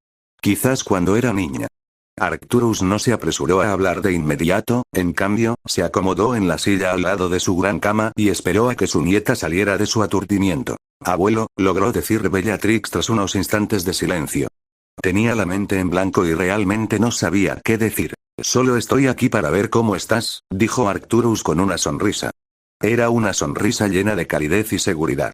Speaker 1: Quizás cuando era niña. Arcturus no se apresuró a hablar de inmediato, en cambio, se acomodó en la silla al lado de su gran cama y esperó a que su nieta saliera de su aturdimiento. Abuelo, logró decir Bellatrix tras unos instantes de silencio. Tenía la mente en blanco y realmente no sabía qué decir. Solo estoy aquí para ver cómo estás, dijo Arcturus con una sonrisa. Era una sonrisa llena de calidez y seguridad.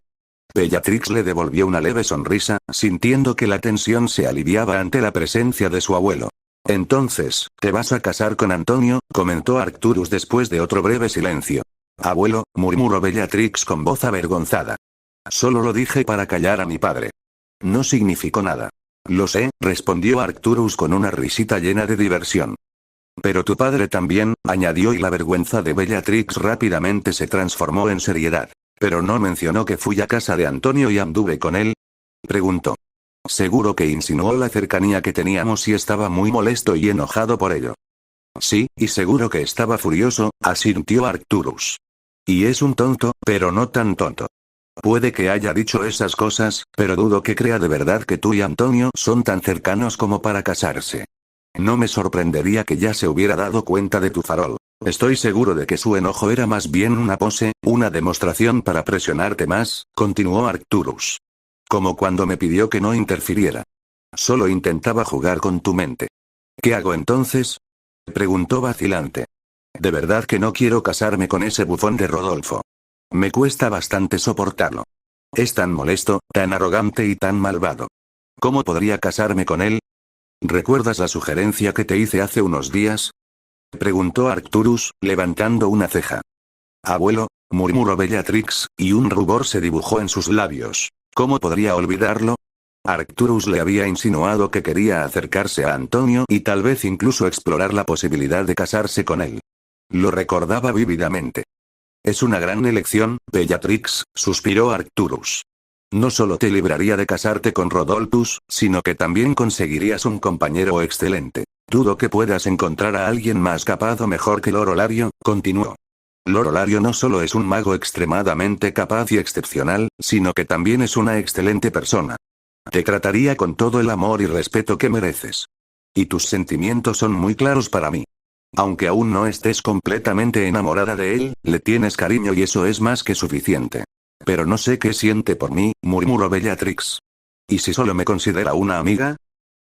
Speaker 1: Bellatrix le devolvió una leve sonrisa, sintiendo que la tensión se aliviaba ante la presencia de su abuelo. Entonces, ¿te vas a casar con Antonio?, comentó Arcturus después de otro breve silencio. Abuelo, murmuró Bellatrix con voz avergonzada. Solo lo dije para callar a mi padre. No significó nada. Lo sé, respondió Arcturus con una risita llena de diversión. Pero tu padre también, añadió y la vergüenza de Bellatrix rápidamente se transformó en seriedad. ¿Pero no mencionó que fui a casa de Antonio y anduve con él? Preguntó. Seguro que insinuó la cercanía que teníamos y estaba muy molesto y enojado por ello. Sí, y seguro que estaba furioso, asintió Arcturus. Y es un tonto, pero no tan tonto. Puede que haya dicho esas cosas, pero dudo que crea de verdad que tú y Antonio son tan cercanos como para casarse. No me sorprendería que ya se hubiera dado cuenta de tu farol. Estoy seguro de que su enojo era más bien una pose, una demostración para presionarte más, continuó Arcturus. Como cuando me pidió que no interfiriera. Solo intentaba jugar con tu mente. ¿Qué hago entonces?, preguntó vacilante. De verdad que no quiero casarme con ese bufón de Rodolfo. Me cuesta bastante soportarlo. Es tan molesto, tan arrogante y tan malvado. ¿Cómo podría casarme con él? ¿Recuerdas la sugerencia que te hice hace unos días?, preguntó Arcturus, levantando una ceja. Abuelo, murmuró Bellatrix, y un rubor se dibujó en sus labios. ¿Cómo podría olvidarlo? Arcturus le había insinuado que quería acercarse a Antonio y tal vez incluso explorar la posibilidad de casarse con él. Lo recordaba vívidamente. Es una gran elección, Bellatrix, suspiró Arcturus. No solo te libraría de casarte con Rodolphus, sino que también conseguirías un compañero excelente. Dudo que puedas encontrar a alguien más capaz o mejor que Lord Olario, continuó. Lord Olario no solo es un mago extremadamente capaz y excepcional, sino que también es una excelente persona. Te trataría con todo el amor y respeto que mereces. Y tus sentimientos son muy claros para mí. Aunque aún no estés completamente enamorada de él, le tienes cariño y eso es más que suficiente. Pero no sé qué siente por mí, murmuró Bellatrix. ¿Y si solo me considera una amiga?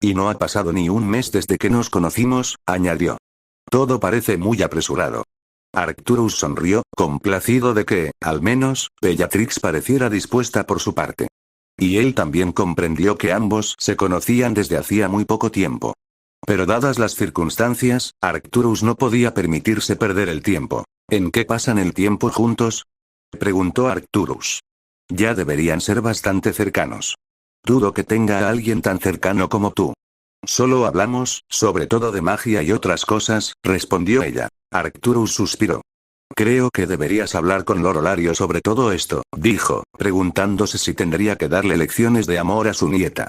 Speaker 1: Y no ha pasado ni un mes desde que nos conocimos, añadió. Todo parece muy apresurado. Arcturus sonrió, complacido de que, al menos, Bellatrix pareciera dispuesta por su parte. Y él también comprendió que ambos se conocían desde hacía muy poco tiempo. Pero dadas las circunstancias, Arcturus no podía permitirse perder el tiempo. ¿En qué pasan el tiempo juntos?, preguntó Arcturus. Ya deberían ser bastante cercanos. Dudo que tenga a alguien tan cercano como tú. Solo hablamos, sobre todo de magia y otras cosas, respondió ella. Arcturus suspiró. Creo que deberías hablar con Lord Olario sobre todo esto, dijo, preguntándose si tendría que darle lecciones de amor a su nieta.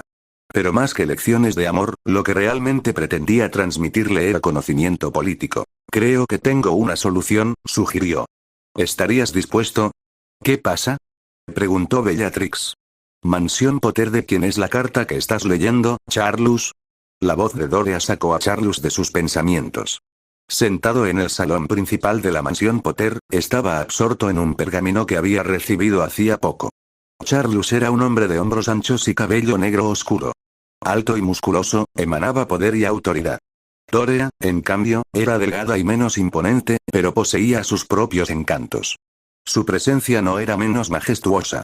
Speaker 1: Pero más que lecciones de amor, lo que realmente pretendía transmitirle era conocimiento político. Creo que tengo una solución, sugirió. ¿Estarías dispuesto? ¿Qué pasa?, preguntó Bellatrix. Mansión Potter, ¿de quién es la carta que estás leyendo, Charlus? La voz de Dorea sacó a Charlus de sus pensamientos. Sentado en el salón principal de la mansión Potter, estaba absorto en un pergamino que había recibido hacía poco. Charlus era un hombre de hombros anchos y cabello negro oscuro. Alto y musculoso, emanaba poder y autoridad. Dorea, en cambio, era delgada y menos imponente, pero poseía sus propios encantos. Su presencia no era menos majestuosa.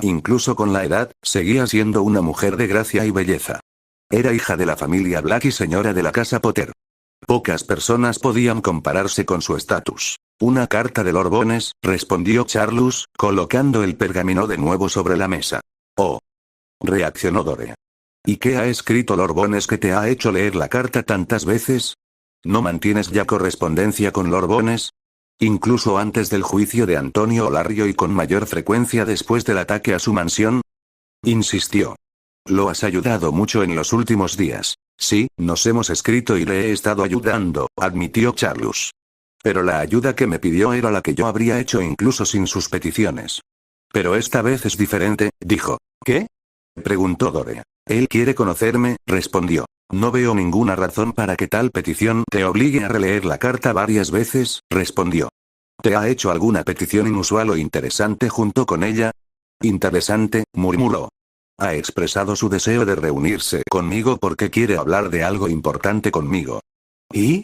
Speaker 1: Incluso con la edad, seguía siendo una mujer de gracia y belleza. Era hija de la familia Black y señora de la casa Potter. Pocas personas podían compararse con su estatus. Una carta de Lord Bones, respondió Charlus, colocando el pergamino de nuevo sobre la mesa. Oh, reaccionó Dorea. ¿Y qué ha escrito Lord Bones que te ha hecho leer la carta tantas veces? ¿No mantienes ya correspondencia con Lord Bones? Incluso antes del juicio de Antonio Olario y con mayor frecuencia después del ataque a su mansión, insistió. Lo has ayudado mucho en los últimos días. Sí, nos hemos escrito y le he estado ayudando, admitió Charlus. Pero la ayuda que me pidió era la que yo habría hecho incluso sin sus peticiones. Pero esta vez es diferente, dijo. ¿Qué?, preguntó Dorea. Él quiere conocerme, respondió. No veo ninguna razón para que tal petición te obligue a releer la carta varias veces, respondió. ¿Te ha hecho alguna petición inusual o interesante junto con ella? Interesante, murmuró. Ha expresado su deseo de reunirse conmigo porque quiere hablar de algo importante conmigo. ¿Y?,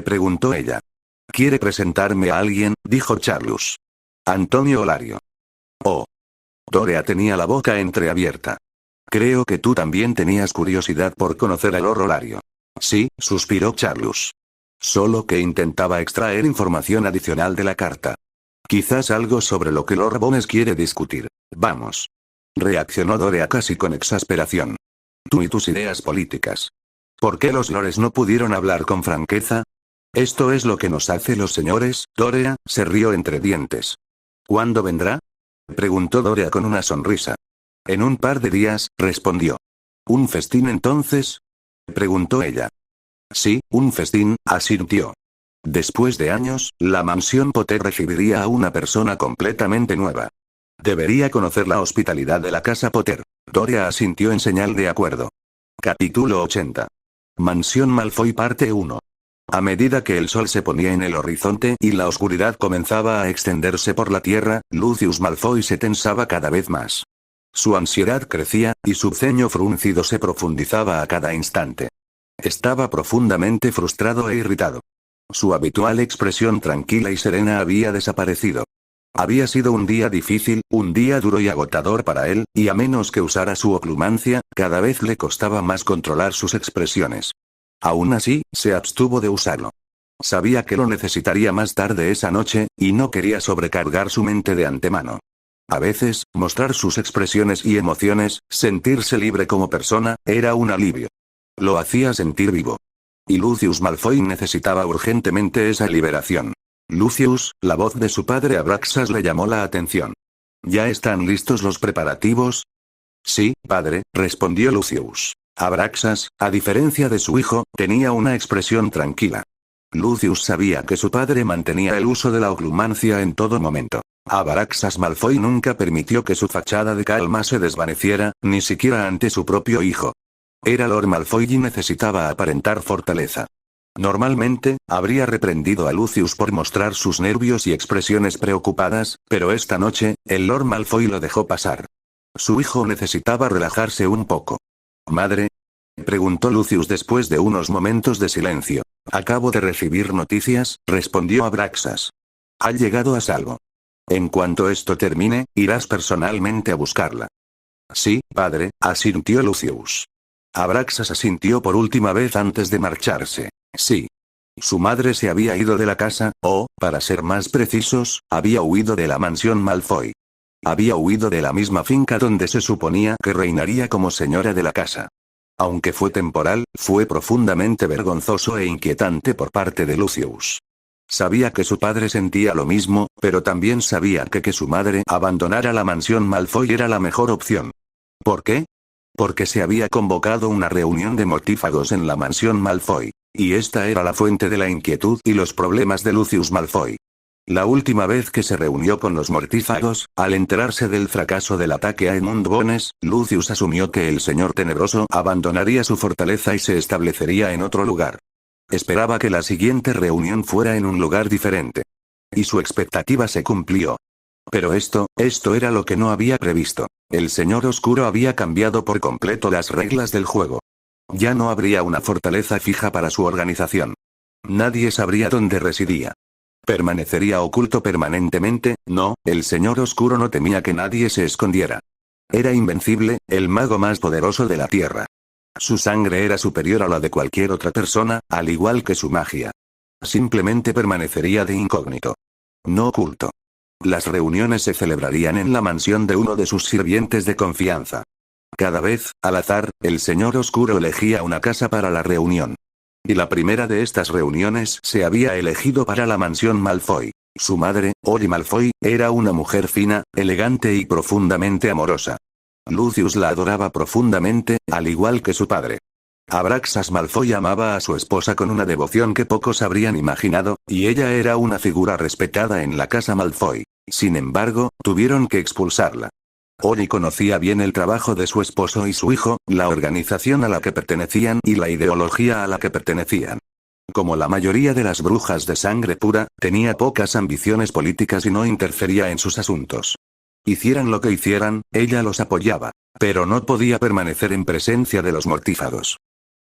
Speaker 1: preguntó ella. Quiere presentarme a alguien, dijo Charlus. Antonio Olario. Oh. Dorea tenía la boca entreabierta. Creo que tú también tenías curiosidad por conocer a Lord Olario. Sí, suspiró Charlus. Solo que intentaba extraer información adicional de la carta. Quizás algo sobre lo que Lord Bones quiere discutir. Vamos. Reaccionó Dorea casi con exasperación. Tú y tus ideas políticas. ¿Por qué los lores no pudieron hablar con franqueza? Esto es lo que nos hace los señores, Dorea, se rió entre dientes. ¿Cuándo vendrá?, preguntó Dorea con una sonrisa. En un par de días, respondió. ¿Un festín entonces?, preguntó ella. Sí, un festín, asintió. Después de años, la mansión Potter recibiría a una persona completamente nueva. Debería conocer la hospitalidad de la casa Potter. Dorea asintió en señal de acuerdo. Capítulo 80. Mansión Malfoy parte 1. A medida que el sol se ponía en el horizonte y la oscuridad comenzaba a extenderse por la tierra, Lucius Malfoy se tensaba cada vez más. Su ansiedad crecía, y su ceño fruncido se profundizaba a cada instante. Estaba profundamente frustrado e irritado. Su habitual expresión tranquila y serena había desaparecido. Había sido un día difícil, un día duro y agotador para él, y a menos que usara su oclumancia, cada vez le costaba más controlar sus expresiones. Aún así, se abstuvo de usarlo. Sabía que lo necesitaría más tarde esa noche, y no quería sobrecargar su mente de antemano. A veces, mostrar sus expresiones y emociones, sentirse libre como persona, era un alivio. Lo hacía sentir vivo. Y Lucius Malfoy necesitaba urgentemente esa liberación. Lucius, la voz de su padre Abraxas le llamó la atención. ¿Ya están listos los preparativos? Sí, padre, respondió Lucius. Abraxas, a diferencia de su hijo, tenía una expresión tranquila. Lucius sabía que su padre mantenía el uso de la oclumancia en todo momento. Abraxas Malfoy nunca permitió que su fachada de calma se desvaneciera, ni siquiera ante su propio hijo. Era Lord Malfoy y necesitaba aparentar fortaleza. Normalmente, habría reprendido a Lucius por mostrar sus nervios y expresiones preocupadas, pero esta noche, el Lord Malfoy lo dejó pasar. Su hijo necesitaba relajarse un poco. ¿Madre?, preguntó Lucius después de unos momentos de silencio. Acabo de recibir noticias, respondió Abraxas. Ha llegado a salvo. En cuanto esto termine, irás personalmente a buscarla. Sí, padre, asintió Lucius. Abraxas asintió por última vez antes de marcharse. Sí. Su madre se había ido de la casa, o, para ser más precisos, había huido de la mansión Malfoy. Había huido de la misma finca donde se suponía que reinaría como señora de la casa. Aunque fue temporal, fue profundamente vergonzoso e inquietante por parte de Lucius. Sabía que su padre sentía lo mismo, pero también sabía que su madre abandonara la mansión Malfoy era la mejor opción. ¿Por qué? Porque se había convocado una reunión de mortífagos en la mansión Malfoy, y esta era la fuente de la inquietud y los problemas de Lucius Malfoy. La última vez que se reunió con los mortífagos, al enterarse del fracaso del ataque a Edmund Bones, Lucius asumió que el Señor Tenebroso abandonaría su fortaleza y se establecería en otro lugar. Esperaba que la siguiente reunión fuera en un lugar diferente. Y su expectativa se cumplió. Pero esto era lo que no había previsto. El Señor Oscuro había cambiado por completo las reglas del juego. Ya no habría una fortaleza fija para su organización. Nadie sabría dónde residía. Permanecería oculto permanentemente, no, el Señor Oscuro no temía que nadie se escondiera. Era invencible, el mago más poderoso de la Tierra. Su sangre era superior a la de cualquier otra persona, al igual que su magia. Simplemente permanecería de incógnito. No oculto. Las reuniones se celebrarían en la mansión de uno de sus sirvientes de confianza. Cada vez, al azar, el Señor Oscuro elegía una casa para la reunión. Y la primera de estas reuniones se había elegido para la mansión Malfoy. Su madre, Holly Malfoy, era una mujer fina, elegante y profundamente amorosa. Lucius la adoraba profundamente, al igual que su padre. Abraxas Malfoy amaba a su esposa con una devoción que pocos habrían imaginado, y ella era una figura respetada en la casa Malfoy. Sin embargo, tuvieron que expulsarla. Holly conocía bien el trabajo de su esposo y su hijo, la organización a la que pertenecían y la ideología a la que pertenecían. Como la mayoría de las brujas de sangre pura, tenía pocas ambiciones políticas y no interfería en sus asuntos. Hicieran lo que hicieran, ella los apoyaba, pero no podía permanecer en presencia de los mortífagos.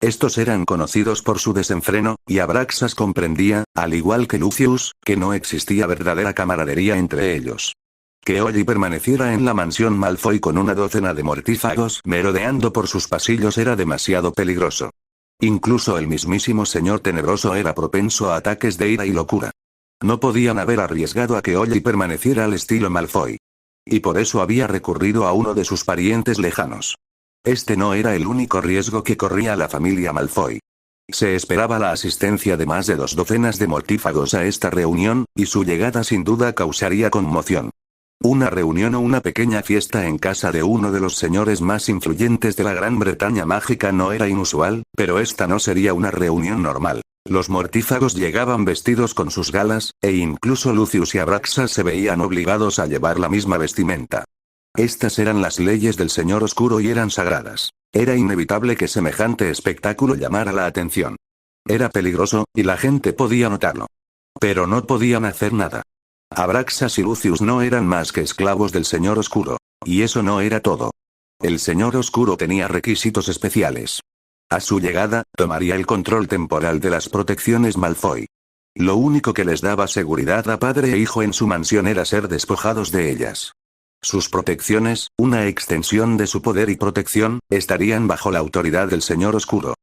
Speaker 1: Estos eran conocidos por su desenfreno, y Abraxas comprendía, al igual que Lucius, que no existía verdadera camaradería entre ellos. Que Holly permaneciera en la mansión Malfoy con una docena de mortífagos merodeando por sus pasillos era demasiado peligroso. Incluso el mismísimo Señor Tenebroso era propenso a ataques de ira y locura. No podían haber arriesgado a que Holly permaneciera al estilo Malfoy. Y por eso había recurrido a uno de sus parientes lejanos. Este no era el único riesgo que corría la familia Malfoy. Se esperaba la asistencia de más de 2 docenas de mortífagos a esta reunión, y su llegada sin duda causaría conmoción. Una reunión o una pequeña fiesta en casa de uno de los señores más influyentes de la Gran Bretaña mágica no era inusual, pero esta no sería una reunión normal. Los mortífagos llegaban vestidos con sus galas, e incluso Lucius y Abraxas se veían obligados a llevar la misma vestimenta. Estas eran las leyes del Señor Oscuro y eran sagradas. Era inevitable que semejante espectáculo llamara la atención. Era peligroso, y la gente podía notarlo. Pero no podían hacer nada. Abraxas y Lucius no eran más que esclavos del Señor Oscuro. Y eso no era todo. El Señor Oscuro tenía requisitos especiales. A su llegada, tomaría el control temporal de las protecciones Malfoy. Lo único que les daba seguridad a padre e hijo en su mansión era ser despojados de ellas. Sus protecciones, una extensión de su poder y protección, estarían bajo la autoridad del Señor Oscuro.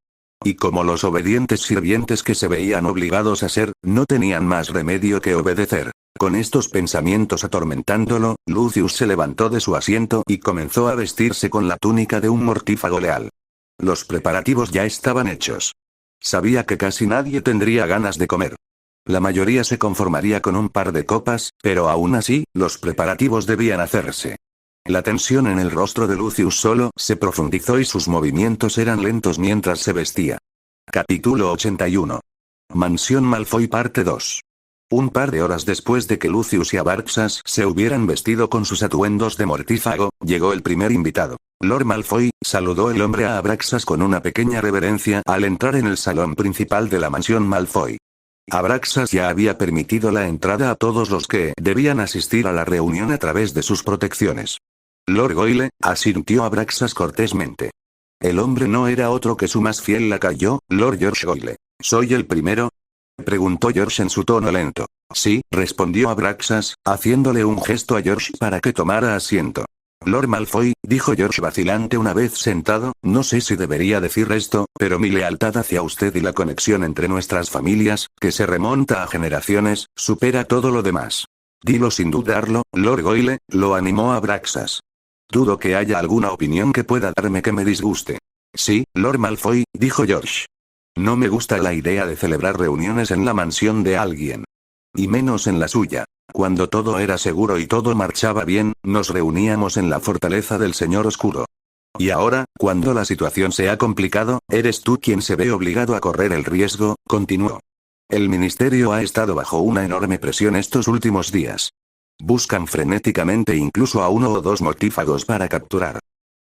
Speaker 1: Y como los obedientes sirvientes que se veían obligados a ser, no tenían más remedio que obedecer. Con estos pensamientos atormentándolo, Lucius se levantó de su asiento y comenzó a vestirse con la túnica de un mortífago leal. Los preparativos ya estaban hechos. Sabía que casi nadie tendría ganas de comer. La mayoría se conformaría con un par de copas, pero aún así, los preparativos debían hacerse. La tensión en el rostro de Lucius solo se profundizó y sus movimientos eran lentos mientras se vestía. Capítulo 81. Mansión Malfoy parte 2. Un par de horas después de que Lucius y Abraxas se hubieran vestido con sus atuendos de mortífago, llegó el primer invitado. Lord Malfoy, saludó el hombre a Abraxas con una pequeña reverencia al entrar en el salón principal de la mansión Malfoy. Abraxas ya había permitido la entrada a todos los que debían asistir a la reunión a través de sus protecciones. Lord Goyle, asintió Abraxas cortésmente. El hombre no era otro que su más fiel lacayo, Lord George Goyle. ¿Soy el primero? Preguntó George en su tono lento. Sí, respondió Abraxas, haciéndole un gesto a George para que tomara asiento. Lord Malfoy, dijo George vacilante una vez sentado, no sé si debería decir esto, pero mi lealtad hacia usted y la conexión entre nuestras familias, que se remonta a generaciones, supera todo lo demás. Dilo sin dudarlo, Lord Goyle, lo animó Abraxas. Dudo que haya alguna opinión que pueda darme que me disguste. Sí, Lord Malfoy, dijo George. No me gusta la idea de celebrar reuniones en la mansión de alguien. Y menos en la suya. Cuando todo era seguro y todo marchaba bien, nos reuníamos en la fortaleza del Señor Oscuro. Y ahora, cuando la situación se ha complicado, eres tú quien se ve obligado a correr el riesgo, continuó. El ministerio ha estado bajo una enorme presión estos últimos días. Buscan frenéticamente incluso a uno o dos mortífagos para capturar.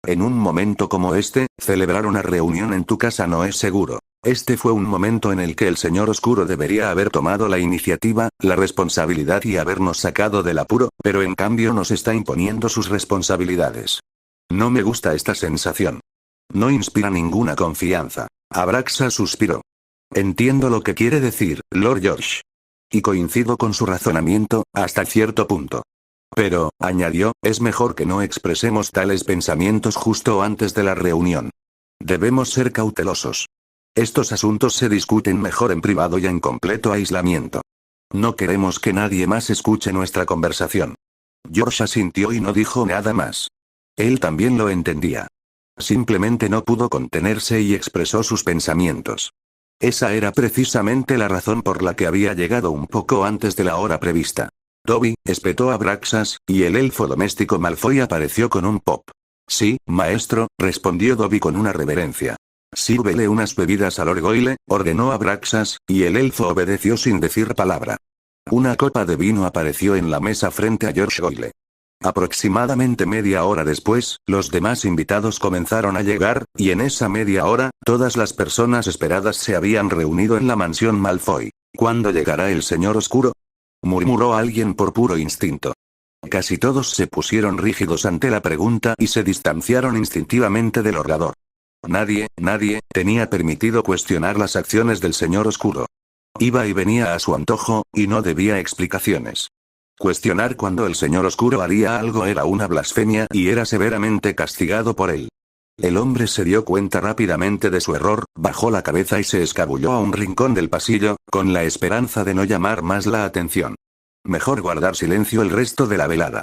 Speaker 1: En un momento como este, celebrar una reunión en tu casa no es seguro. Este fue un momento en el que el Señor Oscuro debería haber tomado la iniciativa, la responsabilidad y habernos sacado del apuro, pero en cambio nos está imponiendo sus responsabilidades. No me gusta esta sensación. No inspira ninguna confianza. Abraxas suspiró. Entiendo lo que quiere decir, Lord George. Y coincido con su razonamiento, hasta cierto punto. Pero, añadió, es mejor que no expresemos tales pensamientos justo antes de la reunión. Debemos ser cautelosos. Estos asuntos se discuten mejor en privado y en completo aislamiento. No queremos que nadie más escuche nuestra conversación. George asintió y no dijo nada más. Él también lo entendía. Simplemente no pudo contenerse y expresó sus pensamientos. Esa era precisamente la razón por la que había llegado un poco antes de la hora prevista. Dobby, espetó Abraxas, y el elfo doméstico Malfoy apareció con un pop. Sí, maestro, respondió Dobby con una reverencia. Sírvele unas bebidas a Lord Goyle, ordenó Abraxas, y el elfo obedeció sin decir palabra. Una copa de vino apareció en la mesa frente a George Goyle. Aproximadamente media hora después, los demás invitados comenzaron a llegar, y en esa media hora, todas las personas esperadas se habían reunido en la mansión Malfoy. ¿Cuándo llegará el Señor Oscuro?, murmuró alguien por puro instinto. Casi todos se pusieron rígidos ante la pregunta y se distanciaron instintivamente del orador. Nadie tenía permitido cuestionar las acciones del Señor Oscuro. Iba y venía a su antojo, y no debía explicaciones. Cuestionar cuando el Señor Oscuro haría algo era una blasfemia y era severamente castigado por él. El hombre se dio cuenta rápidamente de su error, bajó la cabeza y se escabulló a un rincón del pasillo, con la esperanza de no llamar más la atención. Mejor guardar silencio el resto de la velada.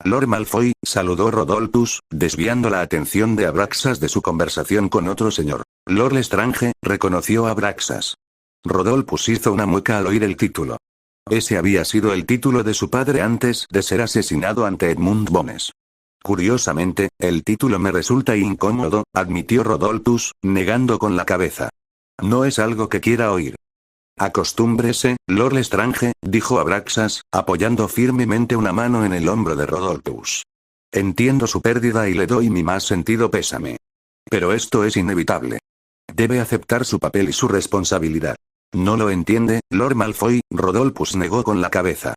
Speaker 1: Lord Malfoy, saludó Rodolphus, desviando la atención de Abraxas de su conversación con otro señor. Lord Lestrange, reconoció a Abraxas. Rodolphus hizo una mueca al oír el título. Ese había sido el título de su padre antes de ser asesinado ante Edmund Bones. Curiosamente, el título me resulta incómodo, admitió Rodolphus, negando con la cabeza. No es algo que quiera oír. Acostúmbrese, Lord Lestrange, dijo Abraxas, apoyando firmemente una mano en el hombro de Rodolphus. Entiendo su pérdida y le doy mi más sentido pésame. Pero esto es inevitable. Debe aceptar su papel y su responsabilidad. ¿No lo entiende, Lord Malfoy? Rodolphus negó con la cabeza.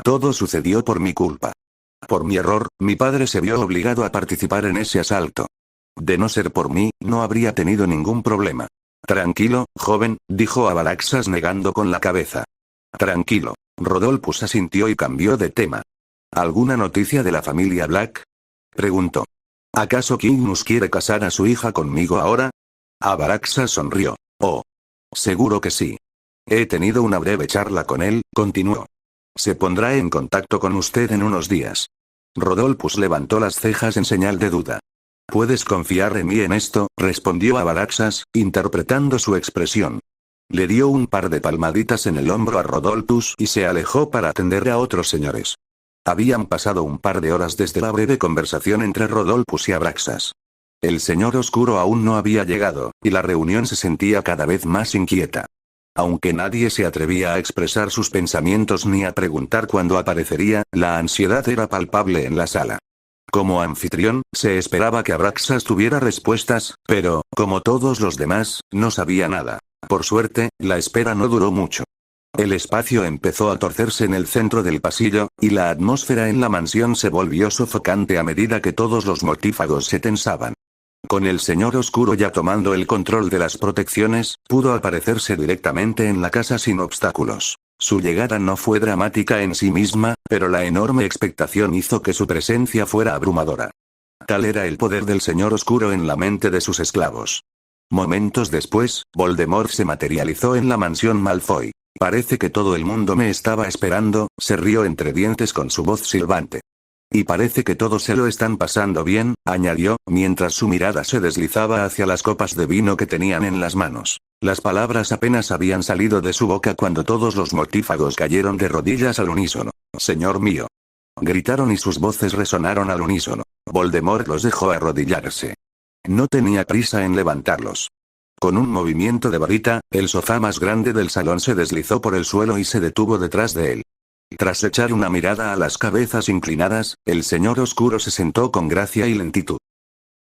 Speaker 1: Todo sucedió por mi culpa. Por mi error, mi padre se vio obligado a participar en ese asalto. De no ser por mí, no habría tenido ningún problema. Tranquilo, joven, dijo Abraxas negando con la cabeza. Tranquilo. Rodolphus asintió y cambió de tema. ¿Alguna noticia de la familia Black?, preguntó. ¿Acaso Kingus quiere casar a su hija conmigo ahora? Abraxas sonrió. Oh. Seguro que sí. He tenido una breve charla con él, continuó. Se pondrá en contacto con usted en unos días. Rodolphus levantó las cejas en señal de duda. Puedes confiar en mí en esto, respondió Abraxas, interpretando su expresión. Le dio un par de palmaditas en el hombro a Rodolphus y se alejó para atender a otros señores. Habían pasado un par de horas desde la breve conversación entre Rodolphus y Abraxas. El Señor Oscuro aún no había llegado, y la reunión se sentía cada vez más inquieta. Aunque nadie se atrevía a expresar sus pensamientos ni a preguntar cuándo aparecería, la ansiedad era palpable en la sala. Como anfitrión, se esperaba que Abraxas tuviera respuestas, pero, como todos los demás, no sabía nada. Por suerte, la espera no duró mucho. El espacio empezó a torcerse en el centro del pasillo, y la atmósfera en la mansión se volvió sofocante a medida que todos los mortífagos se tensaban. Con el señor oscuro ya tomando el control de las protecciones, pudo aparecerse directamente en la casa sin obstáculos. Su llegada no fue dramática en sí misma, pero la enorme expectación hizo que su presencia fuera abrumadora. Tal era el poder del señor oscuro en la mente de sus esclavos. Momentos después, Voldemort se materializó en la mansión Malfoy. Parece que todo el mundo me estaba esperando, se rió entre dientes con su voz silbante. Y parece que todos se lo están pasando bien, añadió, mientras su mirada se deslizaba hacia las copas de vino que tenían en las manos. Las palabras apenas habían salido de su boca cuando todos los mortífagos cayeron de rodillas al unísono. «Señor mío». Gritaron y sus voces resonaron al unísono. Voldemort los dejó arrodillarse. No tenía prisa en levantarlos. Con un movimiento de varita, el sofá más grande del salón se deslizó por el suelo y se detuvo detrás de él. Tras echar una mirada a las cabezas inclinadas, el señor oscuro se sentó con gracia y lentitud.